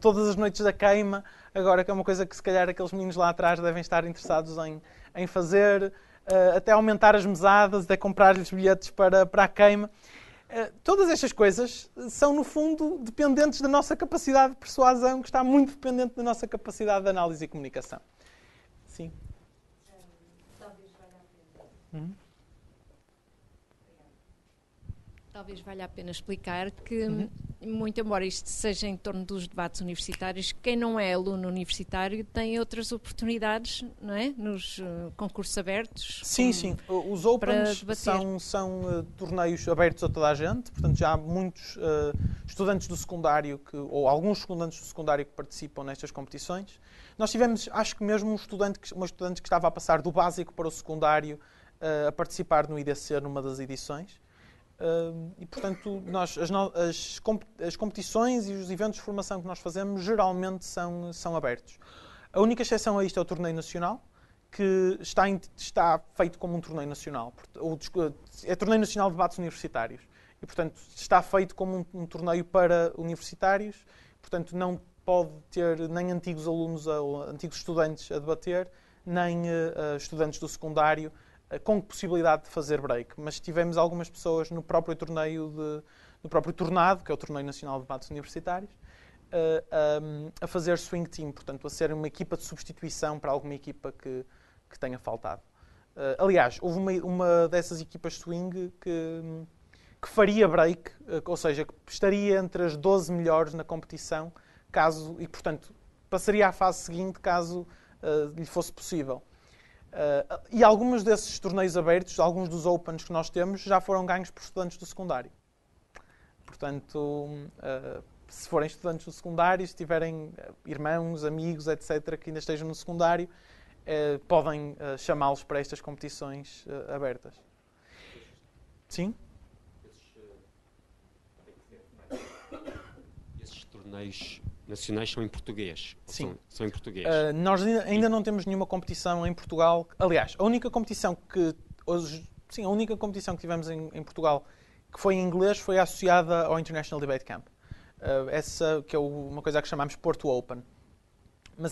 todas as noites da queima. Agora que é uma coisa que se calhar aqueles meninos lá atrás devem estar interessados em fazer. Até aumentar as mesadas, até comprar-lhes bilhetes para a queima. Todas estas coisas são, no fundo, dependentes da nossa capacidade de persuasão, que está muito dependente da nossa capacidade de análise e comunicação. Sim.
Talvez valha a pena. Talvez valha a pena explicar que, muito embora isto seja em torno dos debates universitários, quem não é aluno universitário tem outras oportunidades, não é? Nos concursos abertos.
Sim. Os Opens são torneios abertos a toda a gente. Portanto, já há muitos estudantes do secundário, ou alguns estudantes do secundário que participam nestas competições. Nós tivemos, acho que mesmo uma estudante que estava a passar do básico para o secundário a participar no IDC numa das edições. E, portanto, as competições e os eventos de formação que nós fazemos geralmente são abertos. A única exceção a isto é o torneio nacional, que está feito como um torneio nacional. É torneio nacional de debates universitários. E, portanto, está feito como um torneio para universitários. Portanto, não pode ter nem antigos alunos ou antigos estudantes a debater, nem estudantes do secundário, com possibilidade de fazer break. Mas tivemos algumas pessoas no próprio no próprio tornado, que é o Torneio Nacional de Debates Universitários, a fazer swing team, portanto, a ser uma equipa de substituição para alguma equipa que tenha faltado. Aliás, houve uma dessas equipas swing que faria break, ou seja, que estaria entre as 12 melhores na competição, e, portanto, passaria à fase seguinte caso lhe fosse possível. E alguns desses torneios abertos, alguns dos Opens que nós temos, já foram ganhos por estudantes do secundário. Portanto, se forem estudantes do secundário, se tiverem irmãos, amigos, etc., que ainda estejam no secundário, podem chamá-los para estas competições abertas. Sim?
Esses torneios nacionais são em português?
Sim.
São em português?
Nós ainda não temos nenhuma competição em Portugal. Aliás, a única competição que tivemos em Portugal que foi em inglês foi associada ao International Debate Camp. Essa que é uma coisa que chamamos Porto Open. Mas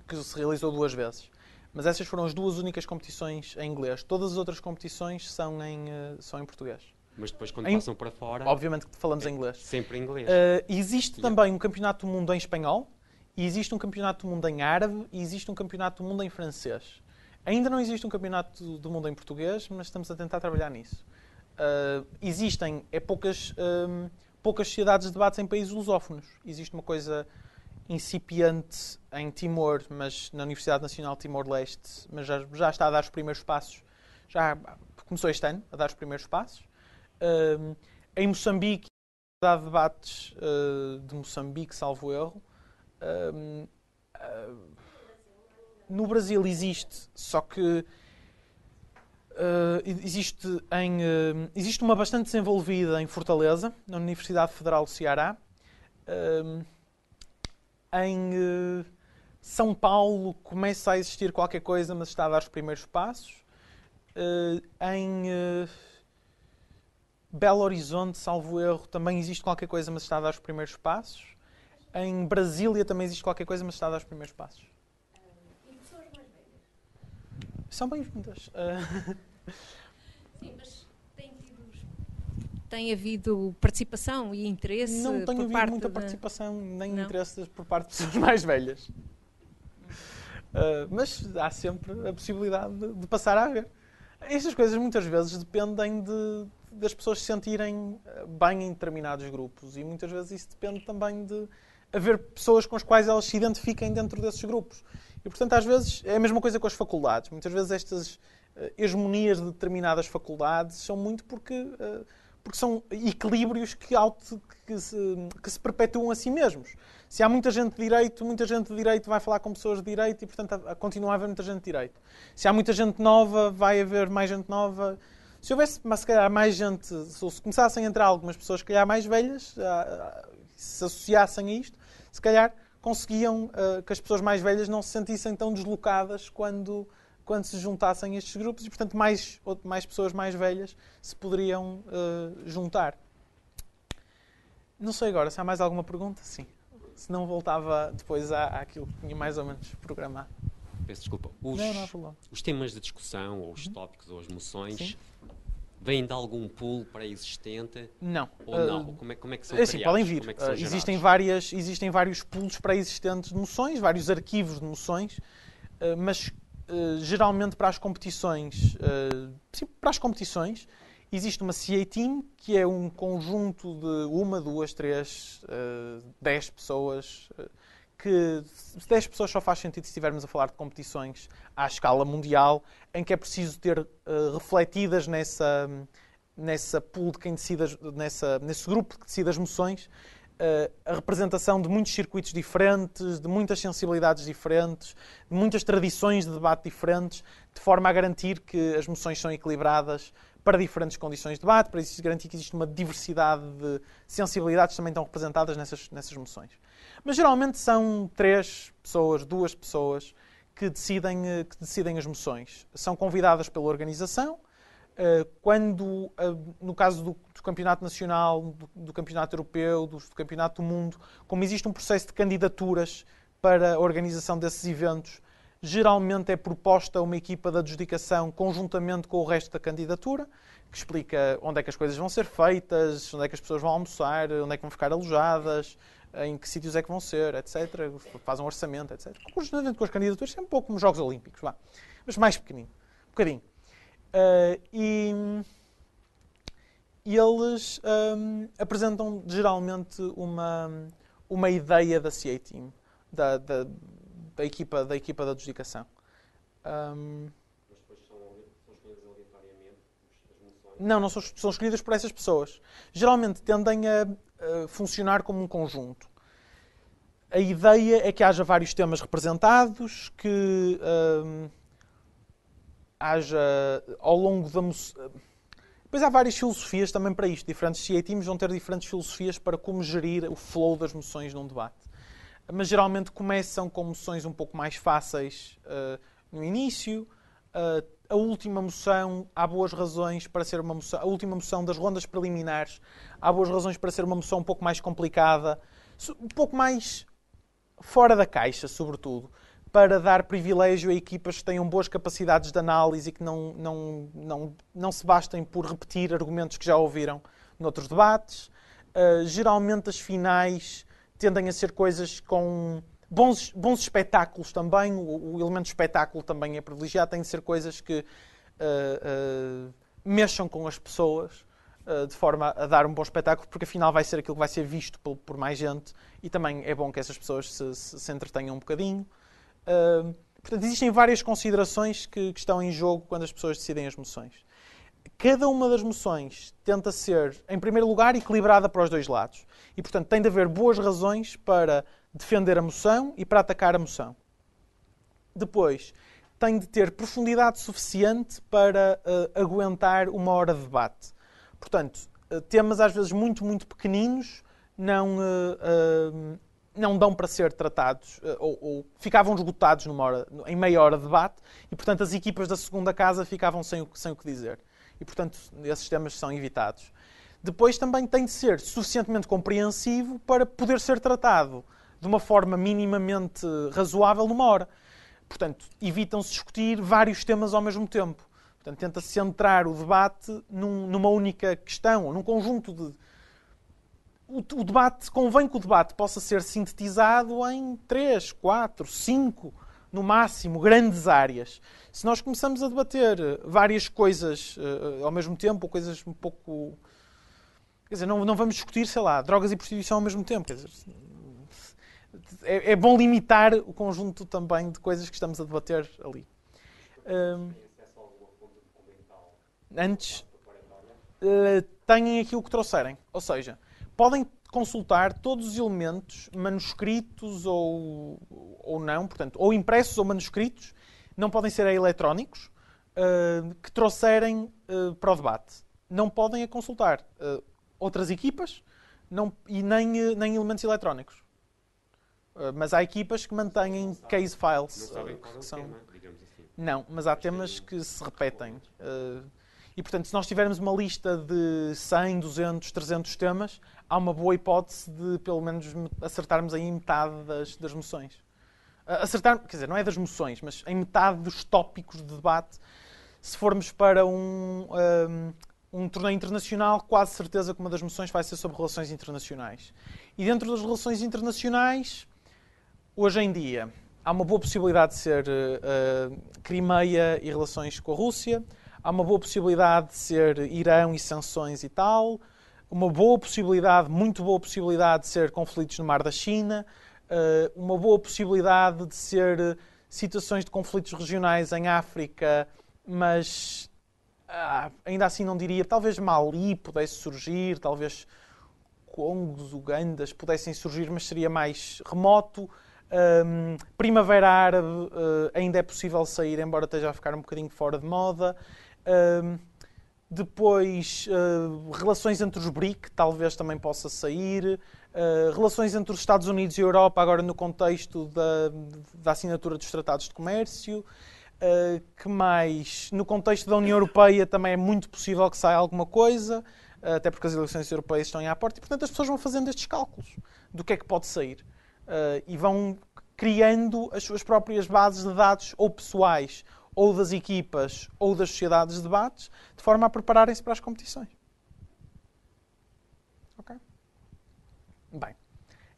que se realizou 2 vezes. Mas essas foram as 2 únicas competições em inglês. Todas as outras competições são em português.
Mas depois, quando passam para fora...
Obviamente que falamos em inglês.
Sempre em inglês.
Existe também um campeonato do mundo em espanhol, e existe um campeonato do mundo em árabe, e existe um campeonato do mundo em francês. Ainda não existe um campeonato do mundo em português, mas estamos a tentar trabalhar nisso. Existem poucas sociedades de debates em países lusófonos. Existe uma coisa incipiente em Timor, mas na Universidade Nacional de Timor-Leste, mas já está a dar os primeiros passos. Já começou este ano a dar os primeiros passos. Em Moçambique, a Universidade de Debates de Moçambique, salvo erro. No Brasil existe, só que existe uma bastante desenvolvida em Fortaleza, na Universidade Federal do Ceará. São Paulo começa a existir qualquer coisa, mas está a dar os primeiros passos. Em Belo Horizonte, salvo erro, também existe qualquer coisa, mas está a dar os primeiros passos. Em Brasília também existe qualquer coisa, mas está a dar os primeiros passos.
E pessoas mais velhas?
São bem-vindas.
Sim, mas tem havido participação e interesse
Não tenho
por
havido
parte
muita
da...
participação nem
Não?
interesse por parte de pessoas mais velhas. Mas há sempre a possibilidade de passar a haver. Estas coisas muitas vezes dependem das pessoas se sentirem bem em determinados grupos e muitas vezes isso depende também de haver pessoas com as quais elas se identifiquem dentro desses grupos. E, portanto, às vezes é a mesma coisa com as faculdades. Muitas vezes estas hegemonias de determinadas faculdades são muito porque são equilíbrios que se perpetuam a si mesmos. Se há muita gente de direito vai falar com pessoas de direito e, portanto, continua a haver muita gente de direito. Se há muita gente nova, vai haver mais gente nova. Se houvesse, mas se calhar, mais gente, se começassem a entrar algumas pessoas, se calhar, mais velhas, se associassem a isto, se calhar conseguiam que as pessoas mais velhas não se sentissem tão deslocadas quando se juntassem a estes grupos e, portanto, mais pessoas mais velhas se poderiam juntar. Não sei agora, se há mais alguma pergunta? Sim. Se não, voltava depois àquilo que tinha mais ou menos programado.
Peço desculpa.
Não há problema.
Os temas de discussão, ou os tópicos, ou as moções,
Sim.
vêm de algum pool pré-existente?
Não.
Ou não? Como é que são
É assim,
criados?
podem vir.
Como é que são
Existem vários pools pré-existentes de moções, vários arquivos de moções, mas geralmente para as competições, existe uma CA Team, que é um conjunto de 1, 2, 3, 10 pessoas, que 10 pessoas só faz sentido se estivermos a falar de competições à escala mundial, em que é preciso ter refletidas nessa pool de quem decide, nesse grupo que decide as moções, a representação de muitos circuitos diferentes, de muitas sensibilidades diferentes, de muitas tradições de debate diferentes, de forma a garantir que as moções são equilibradas para diferentes condições de debate, para garantir que existe uma diversidade de sensibilidades que também estão representadas nessas moções. Mas geralmente são 3 pessoas, 2 pessoas que decidem as moções. São convidadas pela organização. Quando, no caso do campeonato nacional, do campeonato europeu, do campeonato do mundo, como existe um processo de candidaturas para a organização desses eventos, geralmente é proposta uma equipa de adjudicação conjuntamente com o resto da candidatura, que explica onde é que as coisas vão ser feitas, onde é que as pessoas vão almoçar, onde é que vão ficar alojadas, em que sítios é que vão ser, etc. Faz um orçamento, etc. Conjuntamente com as candidaturas, é um pouco como os Jogos Olímpicos, mas mais pequenino, um bocadinho. E eles apresentam geralmente uma ideia da CA Team, da equipa de adjudicação.
Mas depois são escolhidas aleatoriamente as moções?
Não são escolhidas por essas pessoas. Geralmente tendem a funcionar como um conjunto. A ideia é que haja vários temas representados, que haja ao longo da moção. Depois há várias filosofias também para isto. Diferentes CA Teams vão ter diferentes filosofias para como gerir o flow das moções num debate. Mas geralmente começam com moções um pouco mais fáceis no início. A última moção, há boas razões para ser uma moção. A última moção das rondas preliminares, há boas razões para ser uma moção um pouco mais complicada, um pouco mais fora da caixa, sobretudo, para dar privilégio a equipas que tenham boas capacidades de análise e que não se bastem por repetir argumentos que já ouviram noutros debates. Geralmente as finais tendem a ser coisas com bons espetáculos também. O elemento de espetáculo também é privilegiado. Tem de ser coisas que mexam com as pessoas de forma a dar um bom espetáculo, porque afinal vai ser aquilo que vai ser visto por mais gente e também é bom que essas pessoas se entretenham um bocadinho. Portanto, existem várias considerações que estão em jogo quando as pessoas decidem as moções. Cada uma das moções tenta ser, em primeiro lugar, equilibrada para os dois lados. E, portanto, tem de haver boas razões para defender a moção e para atacar a moção. Depois, tem de ter profundidade suficiente para aguentar 1 hora de debate. Portanto, temas às vezes muito, muito pequeninos não dão para ser tratados, ou ficavam esgotados em meia hora de debate, e, portanto, as equipas da segunda casa ficavam sem o que dizer. E, portanto, esses temas são evitados. Depois também tem de ser suficientemente compreensivo para poder ser tratado de uma forma minimamente razoável numa hora. Portanto, evitam-se discutir vários temas ao mesmo tempo. Portanto, tenta-se centrar o debate numa única questão, ou num conjunto de... O debate, convém que o debate possa ser sintetizado em 3, 4, 5, no máximo, grandes áreas. Se nós começamos a debater várias coisas ao mesmo tempo, ou coisas um pouco... Quer dizer, não vamos discutir, sei lá, drogas e prostituição ao mesmo tempo. Quer dizer, é bom limitar o conjunto também de coisas que estamos a debater ali. Antes, têm aquilo que trouxerem. Ou seja, podem consultar todos os elementos, manuscritos ou não, portanto, ou impressos ou manuscritos, não podem ser eletrónicos, que trouxerem para o debate. Não podem consultar outras equipas e nem elementos eletrónicos. Mas há equipas que mantêm case files.
Não sabem qual é o tema, digamos assim.
Não, mas há temas que se repetem. E, portanto, se nós tivermos uma lista de 100, 200, 300 temas, há uma boa hipótese de, pelo menos, acertarmos aí em metade das moções. Acertar, quer dizer, não é das moções, mas em metade dos tópicos de debate. Se formos para um torneio internacional, quase certeza que uma das moções vai ser sobre relações internacionais. E dentro das relações internacionais, hoje em dia, há uma boa possibilidade de ser Crimeia e relações com a Rússia. Há uma boa possibilidade de ser Irão e sanções e tal. Uma boa possibilidade, muito boa possibilidade de ser conflitos no Mar da China. Uma boa possibilidade de ser situações de conflitos regionais em África, mas ainda assim não diria. Talvez Mali pudesse surgir, talvez Congos, Ugandas pudessem surgir, mas seria mais remoto. Primavera Árabe ainda é possível sair, embora esteja a ficar um bocadinho fora de moda. Depois, relações entre os BRIC, talvez também possa sair. Relações entre os Estados Unidos e a Europa, agora no contexto da assinatura dos tratados de comércio. Que mais? No contexto da União Europeia também é muito possível que saia alguma coisa, até porque as eleições europeias estão aí à porta. E, portanto, as pessoas vão fazendo estes cálculos do que é que pode sair. E vão criando as suas próprias bases de dados, ou pessoais, ou das equipas, ou das sociedades de debates, de forma a prepararem-se para as competições. Ok? Bem.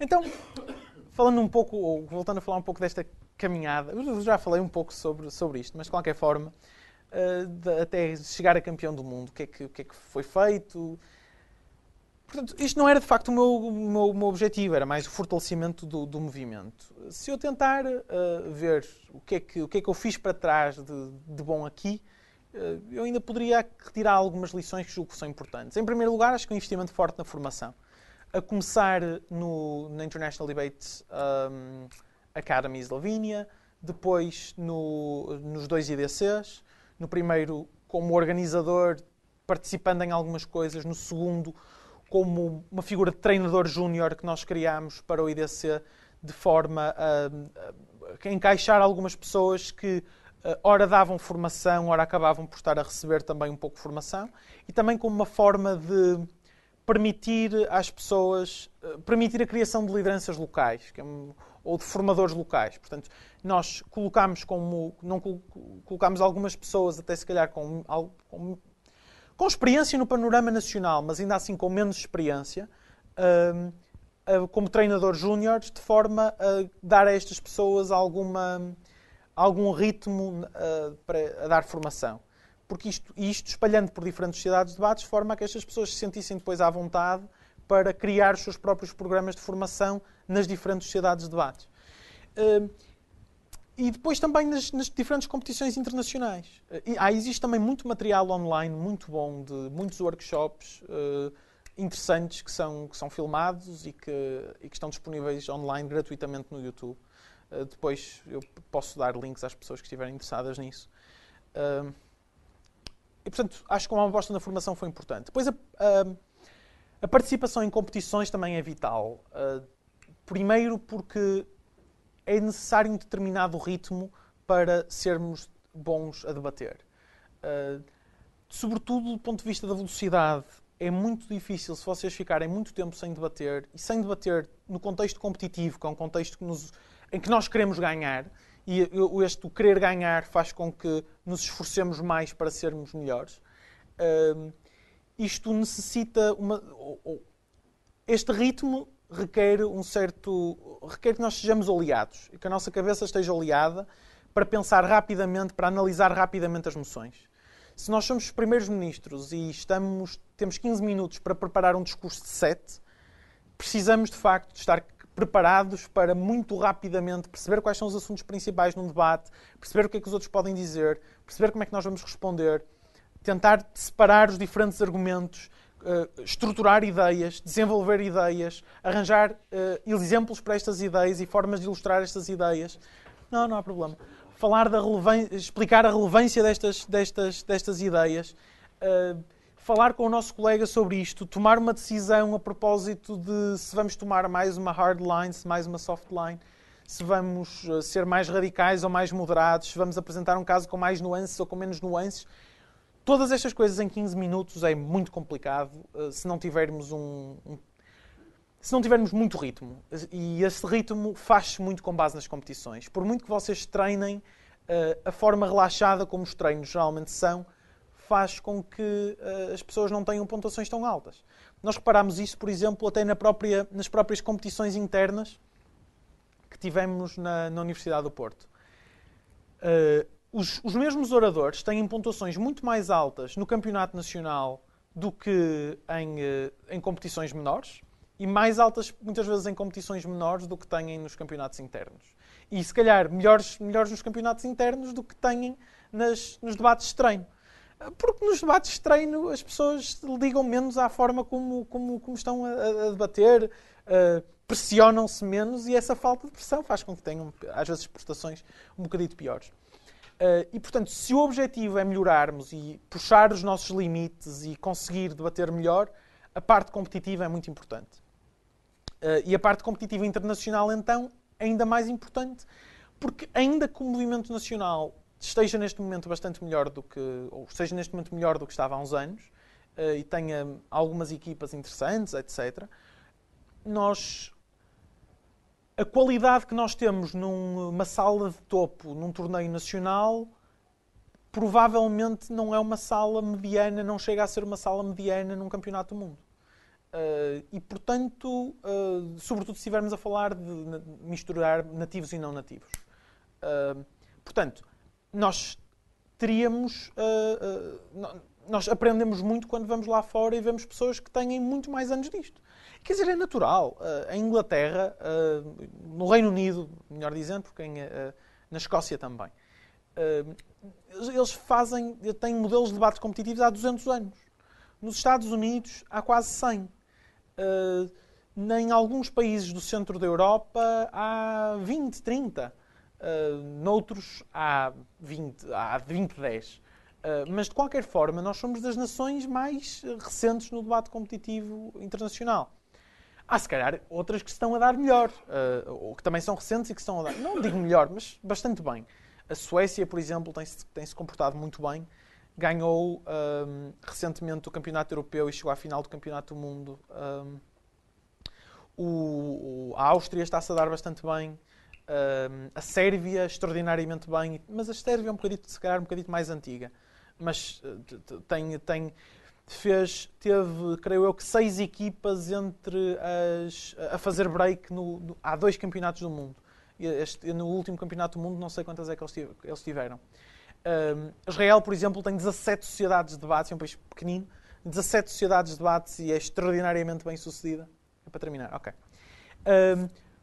Então, falando um pouco, ou voltando a falar um pouco desta caminhada, eu já falei um pouco sobre isto, mas de qualquer forma, até chegar a campeão do mundo, o que é que foi feito? Portanto, isto não era de facto o meu objetivo, era mais o fortalecimento do movimento. Se eu tentar ver o que é que eu fiz para trás de bom aqui, eu ainda poderia retirar algumas lições que julgo que são importantes. Em primeiro lugar, acho que um investimento forte na formação. A começar na International Debate Academy Eslovénia, depois nos 2 IDCs, no primeiro como organizador, participando em algumas coisas, no segundo como uma figura de treinador júnior que nós criámos para o IDC, de forma a encaixar algumas pessoas que ora davam formação, ora acabavam por estar a receber também um pouco de formação, e também como uma forma de permitir às pessoas, permitir a criação de lideranças locais, ou de formadores locais. Portanto, nós não colocámos algumas pessoas, até se calhar com experiência no panorama nacional, mas ainda assim com menos experiência, como treinador júnior, de forma a dar a estas pessoas algum ritmo para dar formação. Porque isto espalhando por diferentes sociedades de debates, de forma a que estas pessoas se sentissem depois à vontade para criar os seus próprios programas de formação nas diferentes sociedades de debates. E depois também nas diferentes competições internacionais. Existe também muito material online, muito bom, de muitos workshops interessantes que são filmados e que estão disponíveis online gratuitamente no YouTube. Depois eu posso dar links às pessoas que estiverem interessadas nisso. E, portanto, acho que uma aposta na formação foi importante. Depois, a participação em competições também é vital. Primeiro porque é necessário um determinado ritmo para sermos bons a debater. Sobretudo do ponto de vista da velocidade, é muito difícil se vocês ficarem muito tempo sem debater, e sem debater no contexto competitivo, que é um contexto em que nós queremos ganhar, e o querer ganhar faz com que nos esforcemos mais para sermos melhores. Isto necessita este ritmo requer requer que nós sejamos oleados e que a nossa cabeça esteja oleada para pensar rapidamente, para analisar rapidamente as moções. Se nós somos os primeiros ministros e temos 15 minutos para preparar um discurso de 7, precisamos de facto de estar preparados para muito rapidamente perceber quais são os assuntos principais num debate, perceber o que é que os outros podem dizer, perceber como é que nós vamos responder, tentar separar os diferentes argumentos, estruturar ideias, desenvolver ideias, arranjar exemplos para estas ideias e formas de ilustrar estas ideias. Não há problema. Explicar a relevância destas ideias, falar com o nosso colega sobre isto, tomar uma decisão a propósito de se vamos tomar mais uma hard line, se mais uma soft line, se vamos ser mais radicais ou mais moderados, se vamos apresentar um caso com mais nuances ou com menos nuances. Todas estas coisas em 15 minutos é muito complicado se não tivermos se não tivermos muito ritmo. E esse ritmo faz-se muito com base nas competições. Por muito que vocês treinem, a forma relaxada como os treinos geralmente são, faz com que as pessoas não tenham pontuações tão altas. Nós reparámos isso, por exemplo, até nas próprias competições internas que tivemos na Universidade do Porto. Os mesmos oradores têm pontuações muito mais altas no campeonato nacional do que em competições menores e mais altas, muitas vezes, em competições menores do que têm nos campeonatos internos. E, se calhar, melhores nos campeonatos internos do que têm nos debates de treino. Porque nos debates de treino as pessoas ligam menos à forma como estão a debater, pressionam-se menos e essa falta de pressão faz com que tenham, às vezes, prestações um bocadinho piores. E, portanto, se o objetivo é melhorarmos e puxar os nossos limites e conseguir debater melhor, a parte competitiva é muito importante. E a parte competitiva internacional, então, é ainda mais importante, porque ainda que o movimento nacional esteja neste momento bastante melhor ou esteja neste momento melhor do que estava há uns anos, e tenha algumas equipas interessantes, etc., a qualidade que nós temos numa sala de topo, num torneio nacional, provavelmente não é uma sala mediana, não chega a ser uma sala mediana num campeonato do mundo. E, portanto, sobretudo se estivermos a falar de misturar nativos e não nativos. Portanto, nós aprendemos muito quando vamos lá fora e vemos pessoas que têm muito mais anos disto. Quer dizer, é natural. Em Inglaterra, no Reino Unido, melhor dizendo, porque na Escócia também, eles têm modelos de debates competitivos há 200 anos. Nos Estados Unidos, há quase 100. Em alguns países do centro da Europa, há 20, 30. Noutros, há 20, 10. Mas, de qualquer forma, nós somos das nações mais recentes no debate competitivo internacional. Há, se calhar, outras que se estão a dar melhor, ou que também são recentes e que se estão a dar, não digo melhor, mas bastante bem. A Suécia, por exemplo, tem-se comportado muito bem. Ganhou recentemente o Campeonato Europeu e chegou à final do Campeonato do Mundo. A Áustria está-se a dar bastante bem. A Sérvia, extraordinariamente bem. Mas a Sérvia é se calhar um bocadinho mais antiga. Mas teve, creio eu, que 6 equipas a fazer break há 2 campeonatos do mundo. No último campeonato do mundo, não sei quantas é que eles tiveram. Israel, por exemplo, tem 17 sociedades de debates, é um país pequenino, 17 sociedades de debates e é extraordinariamente bem sucedida. É para terminar, ok.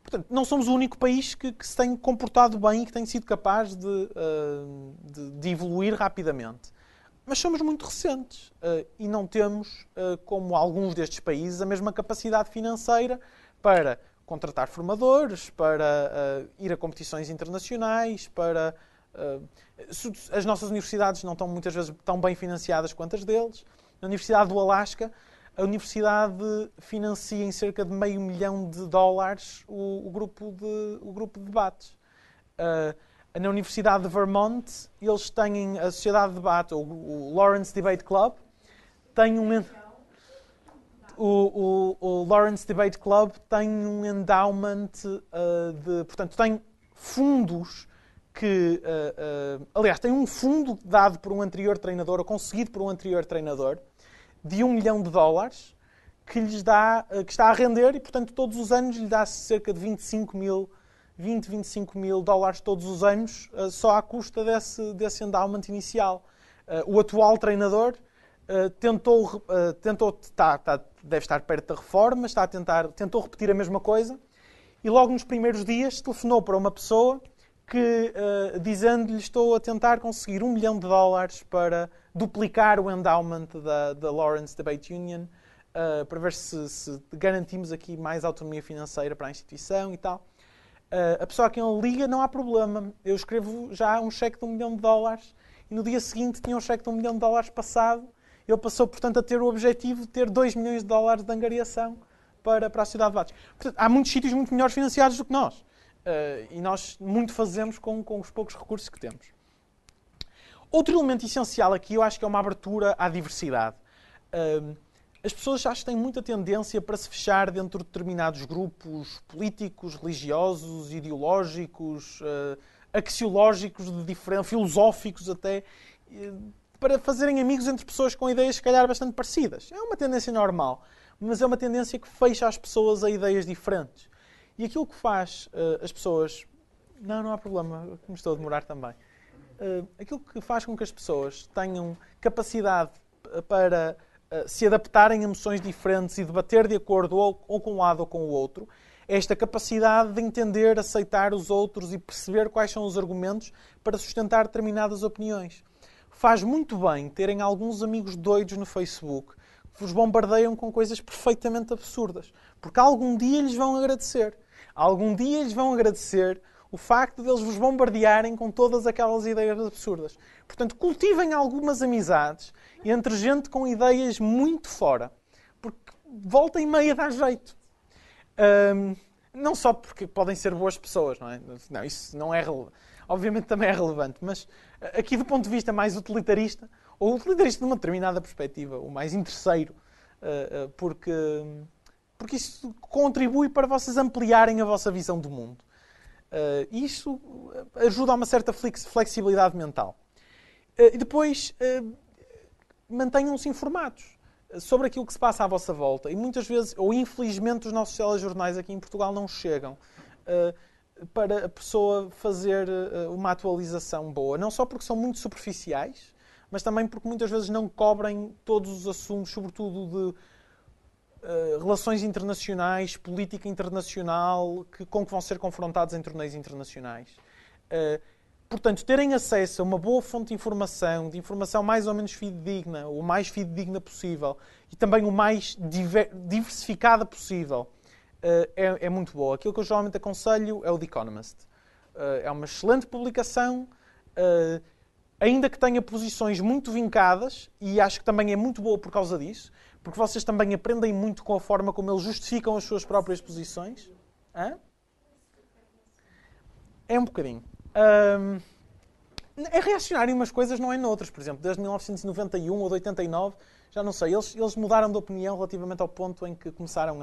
Portanto, não somos o único país que se tem comportado bem e que tem sido capaz de evoluir rapidamente. Mas somos muito recentes e não temos, como alguns destes países, a mesma capacidade financeira para contratar formadores, para ir a competições internacionais, as nossas universidades não estão muitas vezes tão bem financiadas quanto as deles. Na Universidade do Alasca, a universidade financia em cerca de $500 mil o grupo de debates. Na Universidade de Vermont, eles têm a Sociedade de Debate, o Lawrence Debate Club, tem o Lawrence Debate Club tem um endowment portanto, tem fundos que, aliás, tem um fundo dado por um anterior treinador, ou conseguido por um anterior treinador, de $1 milhão que lhes dá, que está a render, e, portanto, todos os anos lhe dá cerca de 25 mil dólares todos os anos, só à custa desse endowment inicial. O atual treinador deve estar perto da reforma, tentou repetir a mesma coisa, e logo nos primeiros dias telefonou para uma pessoa que, dizendo-lhe: estou a tentar conseguir $1 milhão para duplicar o endowment da Lawrence Debate Union, para ver se garantimos aqui mais autonomia financeira para a instituição e tal. A pessoa a quem ele liga: não há problema, eu escrevo já um cheque de $1 milhão, e no dia seguinte tinha um cheque de $1 milhão passado. Ele passou, portanto, a ter o objetivo de ter $2 milhões de angariação para a Sociedade de Debates. Portanto, há muitos sítios muito melhores financiados do que nós. E nós muito fazemos com os poucos recursos que temos. Outro elemento essencial aqui, eu acho que é uma abertura à diversidade. As pessoas acho que têm muita tendência para se fechar dentro de determinados grupos políticos, religiosos, ideológicos, axiológicos, filosóficos até, para fazerem amigos entre pessoas com ideias, se calhar, bastante parecidas. É uma tendência normal, mas é uma tendência que fecha as pessoas a ideias diferentes. E aquilo que faz as pessoas... Não há problema, me estou a demorar também. Aquilo que faz com que as pessoas tenham capacidade para se adaptarem a emoções diferentes e debater de acordo ou com um lado ou com o outro, é esta capacidade de entender, aceitar os outros e perceber quais são os argumentos para sustentar determinadas opiniões. Faz muito bem terem alguns amigos doidos no Facebook que vos bombardeiam com coisas perfeitamente absurdas, porque algum dia lhes vão agradecer. Algum dia lhes vão agradecer o facto de eles vos bombardearem com todas aquelas ideias absurdas. Portanto, cultivem algumas amizades entre gente com ideias muito fora, porque volta e meia dá jeito. Não só porque podem ser boas pessoas, não é? Não, isso não é relevante. Obviamente também é relevante, mas aqui do ponto de vista mais utilitarista, ou utilitarista de uma determinada perspectiva, o mais interesseiro, porque isso contribui para vocês ampliarem a vossa visão do mundo. Isso ajuda a uma certa flexibilidade mental. E depois, mantenham-se informados sobre aquilo que se passa à vossa volta. E muitas vezes, ou infelizmente, os nossos telejornais aqui em Portugal não chegam para a pessoa fazer uma atualização boa. Não só porque são muito superficiais, mas também porque muitas vezes não cobrem todos os assuntos, sobretudo de relações internacionais, política internacional, com que vão ser confrontados em torneios internacionais. Portanto, terem acesso a uma boa fonte de informação mais ou menos fidedigna, o mais fidedigna possível, e também o mais diversificada possível, é muito boa. Aquilo que eu geralmente aconselho é o The Economist. É uma excelente publicação, ainda que tenha posições muito vincadas, e acho que também é muito boa por causa disso, porque vocês também aprendem muito com a forma como eles justificam as suas próprias posições. É um bocadinho. É reacionário em umas coisas, não é noutras. Por exemplo, desde 1991 ou de 89, já não sei, eles mudaram de opinião relativamente ao ponto em que começaram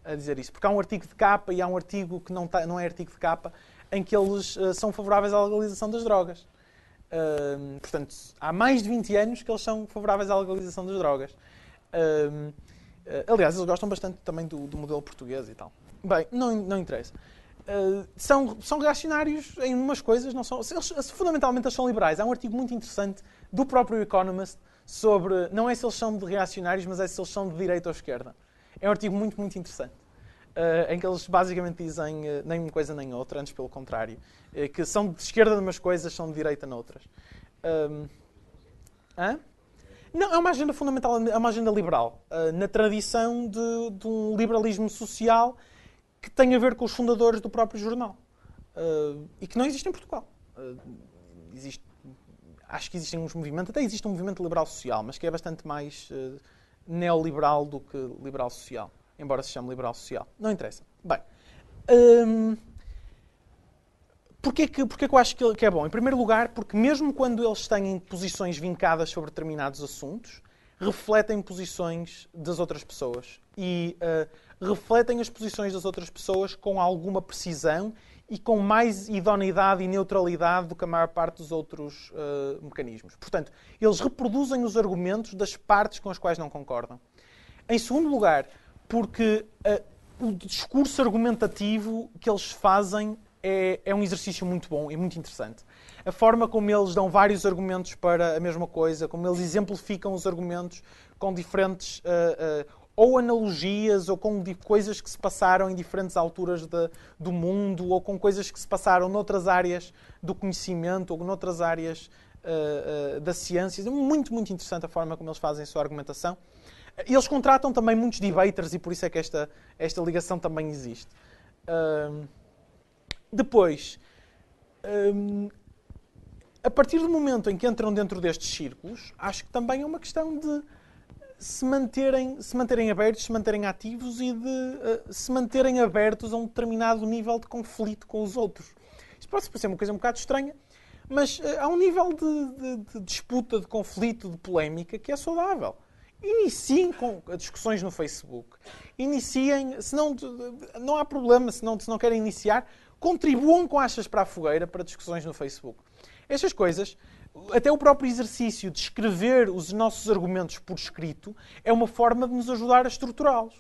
a dizer isso. Porque há um artigo de capa e há um artigo que não é artigo de capa em que eles são favoráveis à legalização das drogas. Portanto, há mais de 20 anos que eles são favoráveis à legalização das drogas. Aliás, eles gostam bastante também do modelo português e tal. Bem, não interessa. São reacionários em umas coisas, não são, fundamentalmente eles são liberais. Há um artigo muito interessante do próprio Economist sobre, não é se eles são de reacionários, mas é se eles são de direita ou esquerda. É um artigo muito, muito interessante, em que eles basicamente dizem nem uma coisa nem outra, antes pelo contrário, que são de esquerda numas coisas, são de direita noutras. Não, é uma agenda fundamental, é uma agenda liberal, na tradição de um liberalismo social que tem a ver com os fundadores do próprio jornal. E que não existe em Portugal. Acho que existem uns movimentos, até existe um movimento liberal social, mas que é bastante mais neoliberal do que liberal social. Embora se chame liberal social. Não interessa. Bem, porquê que eu acho que é bom? Em primeiro lugar, porque mesmo quando eles têm posições vincadas sobre determinados assuntos, refletem posições das outras pessoas. E refletem as posições das outras pessoas com alguma precisão e com mais idoneidade e neutralidade do que a maior parte dos outros mecanismos. Portanto, eles reproduzem os argumentos das partes com as quais não concordam. Em segundo lugar, porque o discurso argumentativo que eles fazem é um exercício muito bom e muito interessante. A forma como eles dão vários argumentos para a mesma coisa, como eles exemplificam os argumentos com diferentes ou analogias, ou com coisas que se passaram em diferentes alturas do mundo, ou com coisas que se passaram noutras áreas do conhecimento, ou noutras áreas da ciência. É muito, muito interessante a forma como eles fazem a sua argumentação. Eles contratam também muitos debaters, e por isso é que esta ligação também existe. Depois, a partir do momento em que entram dentro destes círculos, acho que também é uma questão de se manterem abertos, se manterem ativos e de se manterem abertos a um determinado nível de conflito com os outros. Isto pode parecer uma coisa um bocado estranha, mas há um nível de disputa, de conflito, de polémica que é saudável. Iniciem com discussões no Facebook. Iniciem, se não há problema, se não querem iniciar, contribuam com achas para a fogueira para discussões no Facebook. Estas coisas, até o próprio exercício de escrever os nossos argumentos por escrito, é uma forma de nos ajudar a estruturá-los.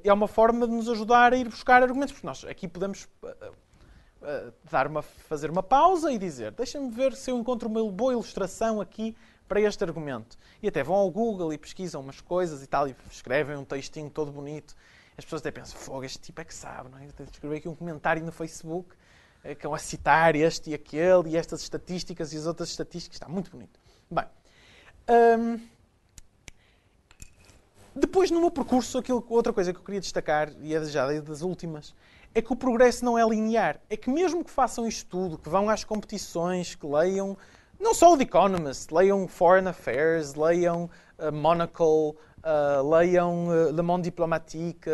É uma forma de nos ajudar a ir buscar argumentos. Porque nós aqui podemos fazer uma pausa e dizer: deixa-me ver se eu encontro uma boa ilustração aqui para este argumento. E até vão ao Google e pesquisam umas coisas e tal, e escrevem um textinho todo bonito. As pessoas até pensam: fogo, este tipo é que sabe, não é? Eu tenho de escrever aqui um comentário no Facebook que é a citar este e aquele, e estas estatísticas e as outras estatísticas. Está muito bonito. Bem, depois no meu percurso, outra coisa que eu queria destacar, e é já das últimas, é que o progresso não é linear. É que mesmo que façam isto tudo, que vão às competições, que leiam, não só o The Economist, leiam Foreign Affairs, leiam Monocle, leiam Le Monde Diplomatique,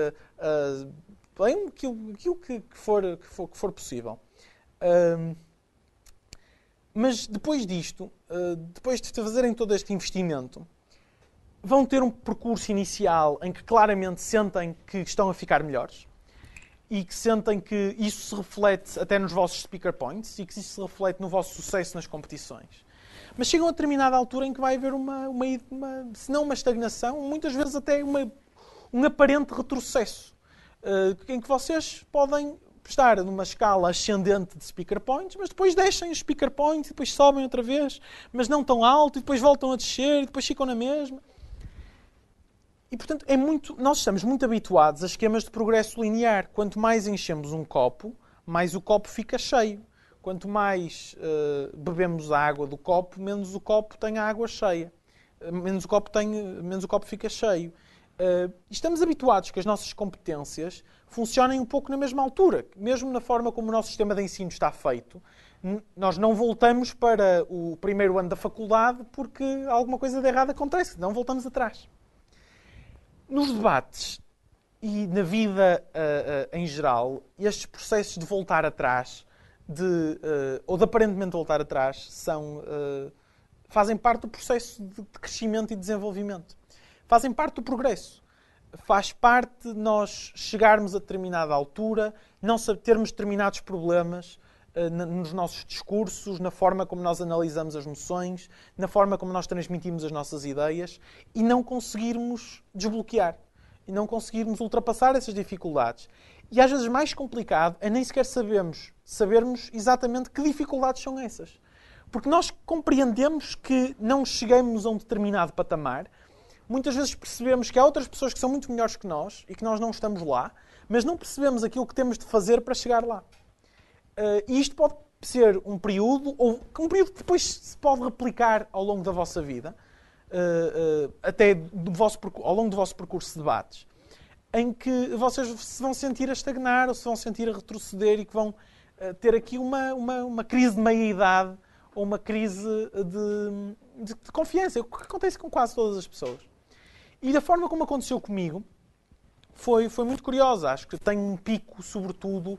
leiam aquilo que for possível. Mas depois disto, depois de fazerem todo este investimento, vão ter um percurso inicial em que claramente sentem que estão a ficar melhores e que sentem que isso se reflete até nos vossos speaker points e que isso se reflete no vosso sucesso nas competições. Mas chegam a determinada altura em que vai haver se não uma estagnação, muitas vezes até um aparente retrocesso, em que vocês podem estar numa escala ascendente de speaker points, mas depois deixem os speaker points e depois sobem outra vez, mas não tão alto, e depois voltam a descer e depois ficam na mesma. E, portanto, nós estamos muito habituados a esquemas de progresso linear. Quanto mais enchemos um copo, mais o copo fica cheio. Quanto mais bebemos a água do copo, menos o copo tem a água cheia. Menos o copo fica cheio. Estamos habituados que as nossas competências funcionem um pouco na mesma altura. Mesmo na forma como o nosso sistema de ensino está feito, nós não voltamos para o primeiro ano da faculdade porque alguma coisa de errado acontece, não voltamos atrás. Nos debates e na vida em geral, estes processos de voltar atrás, ou de aparentemente voltar atrás, fazem parte do processo de crescimento e desenvolvimento. Fazem parte do progresso. Faz parte de nós chegarmos a determinada altura, não termos determinados problemas nos nossos discursos, na forma como nós analisamos as noções, na forma como nós transmitimos as nossas ideias e não conseguirmos desbloquear e não conseguirmos ultrapassar essas dificuldades. E às vezes mais complicado é nem sequer sabermos exatamente que dificuldades são essas. Porque nós compreendemos que não chegamos a um determinado patamar. Muitas vezes percebemos que há outras pessoas que são muito melhores que nós e que nós não estamos lá, mas não percebemos aquilo que temos de fazer para chegar lá. E isto pode ser um período que depois se pode replicar ao longo da vossa vida, até ao longo do vosso percurso de debates, em que vocês se vão sentir a estagnar ou se vão sentir a retroceder e que vão ter aqui uma crise de meia-idade ou uma crise de confiança, o que acontece com quase todas as pessoas. E da forma como aconteceu comigo, foi muito curiosa. Acho que tem um pico, sobretudo,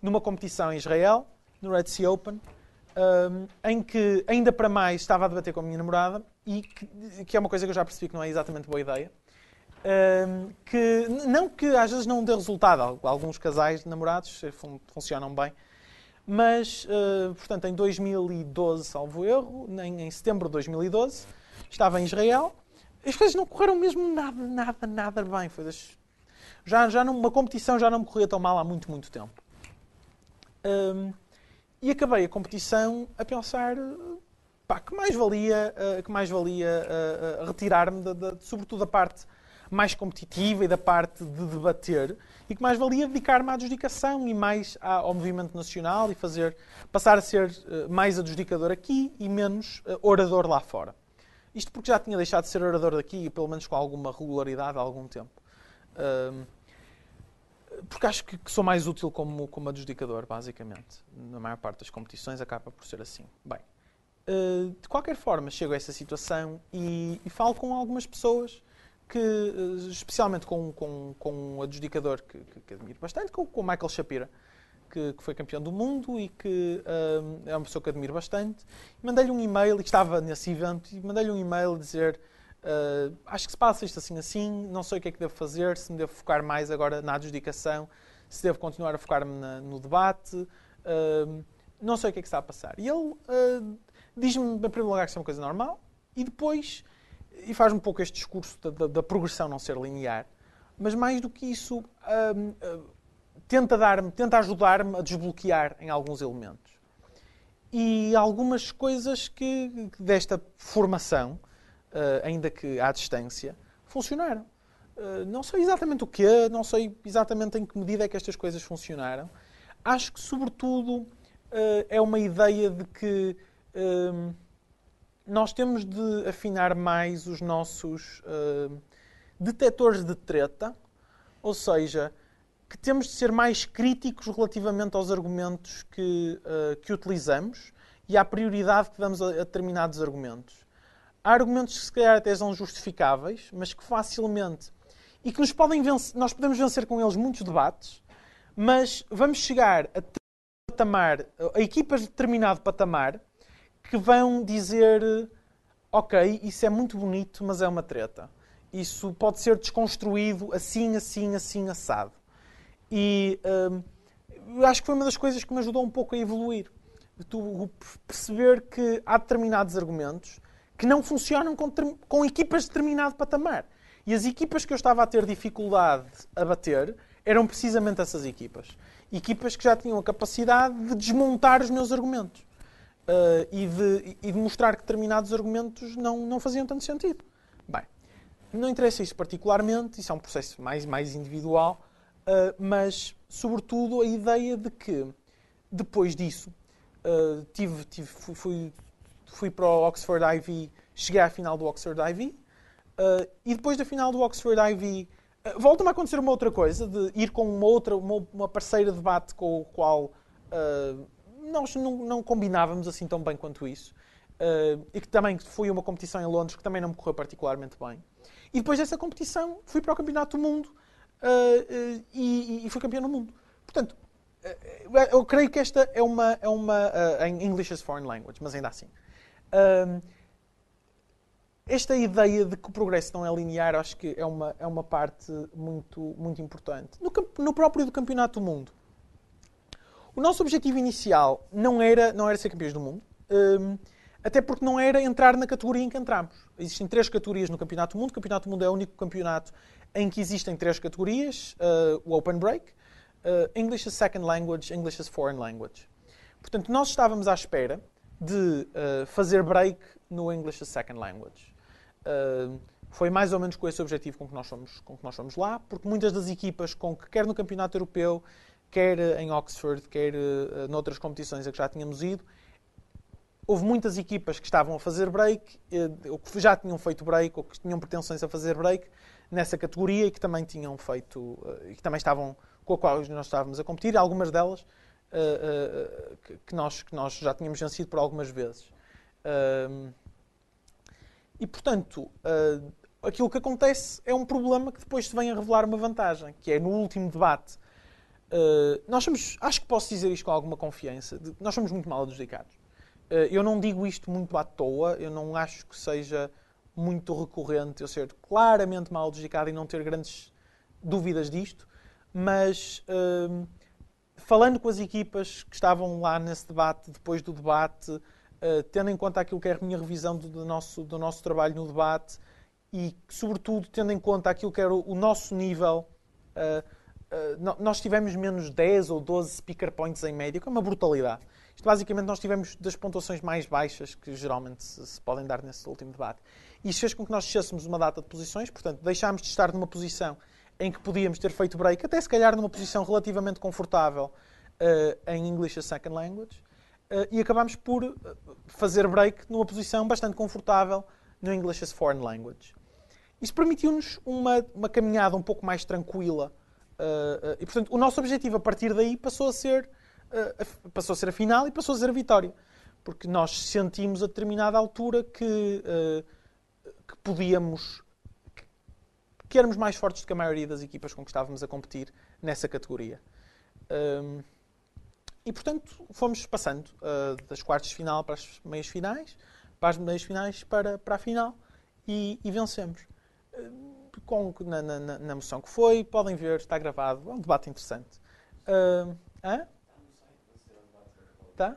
numa competição em Israel, no Red Sea Open, em que, ainda para mais, estava a debater com a minha namorada, e que é uma coisa que eu já percebi que não é exatamente boa ideia, que não que às vezes não dê resultado. Alguns casais de namorados funcionam bem, mas, portanto, em 2012, salvo erro, em setembro de 2012, estava em Israel. As coisas não correram mesmo nada bem. Uma competição já não me corria tão mal há muito tempo. E acabei a competição a pensar que mais valia retirar-me, sobretudo da parte mais competitiva e da parte de debater, e que mais valia dedicar-me à adjudicação e mais ao movimento nacional e passar a ser mais adjudicador aqui e menos orador lá fora. Isto porque já tinha deixado de ser orador daqui, pelo menos com alguma regularidade há algum tempo. Porque acho que sou mais útil como adjudicador, basicamente. Na maior parte das competições acaba por ser assim. Bem, de qualquer forma, chego a essa situação e falo com algumas pessoas, especialmente com um adjudicador que admiro bastante, com o Michael Shapira, que foi campeão do mundo e que é uma pessoa que admiro bastante. Mandei-lhe um e-mail, e estava nesse evento, e mandei-lhe um e-mail a dizer acho que se passa isto assim, não sei o que é que devo fazer, se me devo focar mais agora na adjudicação, se devo continuar a focar-me no debate, não sei o que é que está a passar. E ele diz-me, em primeiro lugar, que isso é uma coisa normal, e depois, e faz-me um pouco este discurso da progressão não ser linear, mas mais do que isso, tenta ajudar-me a desbloquear em alguns elementos. E algumas coisas que desta formação, ainda que à distância, funcionaram. Não sei exatamente o quê, não sei exatamente em que medida é que estas coisas funcionaram. Acho que, sobretudo, é uma ideia de que nós temos de afinar mais os nossos detectores de treta, ou seja, que temos de ser mais críticos relativamente aos argumentos que utilizamos e à prioridade que damos a determinados argumentos. Há argumentos que se calhar até são justificáveis, mas que facilmente... E que nós podemos vencer com eles muitos debates, mas vamos chegar a equipas de determinado patamar que vão dizer ok, isso é muito bonito, mas é uma treta. Isso pode ser desconstruído assim, assado. E eu acho que foi uma das coisas que me ajudou um pouco a evoluir. Perceber que há determinados argumentos que não funcionam com equipas de determinado patamar. E as equipas que eu estava a ter dificuldade a bater eram precisamente essas equipas. Equipas que já tinham a capacidade de desmontar os meus argumentos. E de mostrar que determinados argumentos não faziam tanto sentido. Bem, não interessa isso particularmente, isso é um processo mais individual, mas, sobretudo, a ideia de que, depois disso, fui para o Oxford Ivy, cheguei à final do Oxford Ivy, e depois da final do Oxford Ivy, volta-me a acontecer uma outra coisa, de ir com uma parceira de debate com o qual nós não combinávamos assim tão bem quanto isso, e que também foi uma competição em Londres que também não me correu particularmente bem. E depois dessa competição, fui para o Campeonato do Mundo e fui campeão do mundo. Portanto, eu creio que esta é uma em English as Foreign Language, mas ainda assim. Esta ideia de que o progresso não é linear, acho que é uma parte muito importante. No próprio do Campeonato do Mundo, o nosso objetivo inicial não era ser campeões do mundo, até porque não era entrar na categoria em que entramos. Existem 3 categorias no Campeonato do Mundo. O Campeonato do Mundo é o único campeonato em que existem 3 categorias, o Open Break, English as Second Language, English as Foreign Language. Portanto, nós estávamos à espera de fazer break no English as Second Language. Foi mais ou menos com esse objetivo com que nós fomos lá, porque muitas das equipas quer no Campeonato Europeu, quer em Oxford, quer noutras competições a que já tínhamos ido, houve muitas equipas que estavam a fazer break, ou que já tinham feito break, ou que tinham pretensões a fazer break nessa categoria e que também tinham feito, e que também estavam com a qual nós estávamos a competir, algumas delas que nós já tínhamos vencido por algumas vezes. E, portanto, aquilo que acontece é um problema que depois se vem a revelar uma vantagem, que é no último debate. Acho que posso dizer isto com alguma confiança, nós somos muito mal adjudicados. Eu não digo isto muito à toa, eu não acho que seja muito recorrente eu ser claramente mal adjudicado e não ter grandes dúvidas disto, mas falando com as equipas que estavam lá nesse debate, depois do debate, tendo em conta aquilo que é a minha revisão do nosso trabalho no debate e, sobretudo, tendo em conta aquilo que era o nosso nível, nós tivemos menos 10 ou 12 speaker points em média, que é uma brutalidade. Isto, basicamente, nós tivemos das pontuações mais baixas que geralmente se podem dar nesse último debate. E isso fez com que nós fechássemos uma data de posições, portanto, deixámos de estar numa posição em que podíamos ter feito break, até se calhar numa posição relativamente confortável em English as Second Language, e acabámos por fazer break numa posição bastante confortável no English as Foreign Language. Isso permitiu-nos uma caminhada um pouco mais tranquila. E, portanto, o nosso objetivo a partir daí passou a ser a final e passou a ser a vitória. Porque nós sentimos a determinada altura que podíamos... que éramos mais fortes do que a maioria das equipas com que estávamos a competir nessa categoria. E, portanto, fomos passando das quartas de final para as meias finais, para a final e vencemos. Na moção que foi, podem ver, está gravado, é um debate interessante. Tá?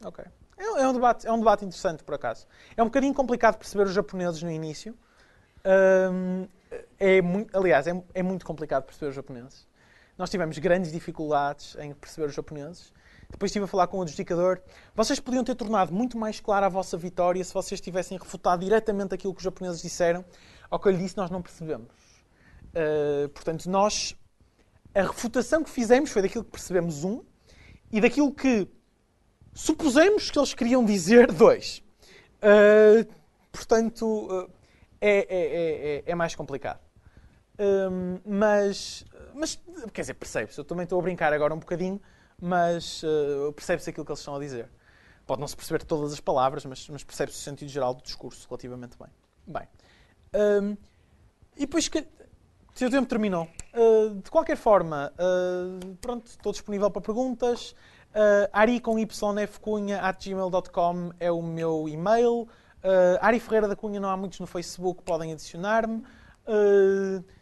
Ok. É um debate interessante, por acaso. É um bocadinho complicado perceber os japoneses no início. É muito complicado perceber os japoneses. Nós tivemos grandes dificuldades em perceber os japoneses. Depois estive a falar com o adjudicador. Vocês podiam ter tornado muito mais clara a vossa vitória se vocês tivessem refutado diretamente aquilo que os japoneses disseram. Ao que eu lhe disse, nós não percebemos. Portanto, a refutação que fizemos foi daquilo que percebemos, 1, e daquilo que supusemos que eles queriam dizer, 2. Portanto, é mais complicado. Mas, quer dizer, percebe-se. Eu também estou a brincar agora um bocadinho, mas percebe-se aquilo que eles estão a dizer. Pode não se perceber todas as palavras, mas percebe-se o sentido geral do discurso relativamente bem. E depois, o seu tempo terminou. De qualquer forma, pronto, estou disponível para perguntas. ari.yfcunha@gmail.com é o meu e-mail. Ari Ferreira da Cunha, não há muitos no Facebook, podem adicionar-me.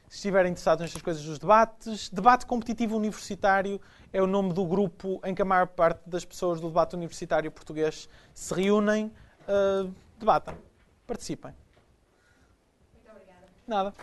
Se estiverem interessados nestas coisas dos debates. Debate Competitivo Universitário é o nome do grupo em que a maior parte das pessoas do debate universitário português se reúnem. Debatam, participem. Muito obrigada. Nada.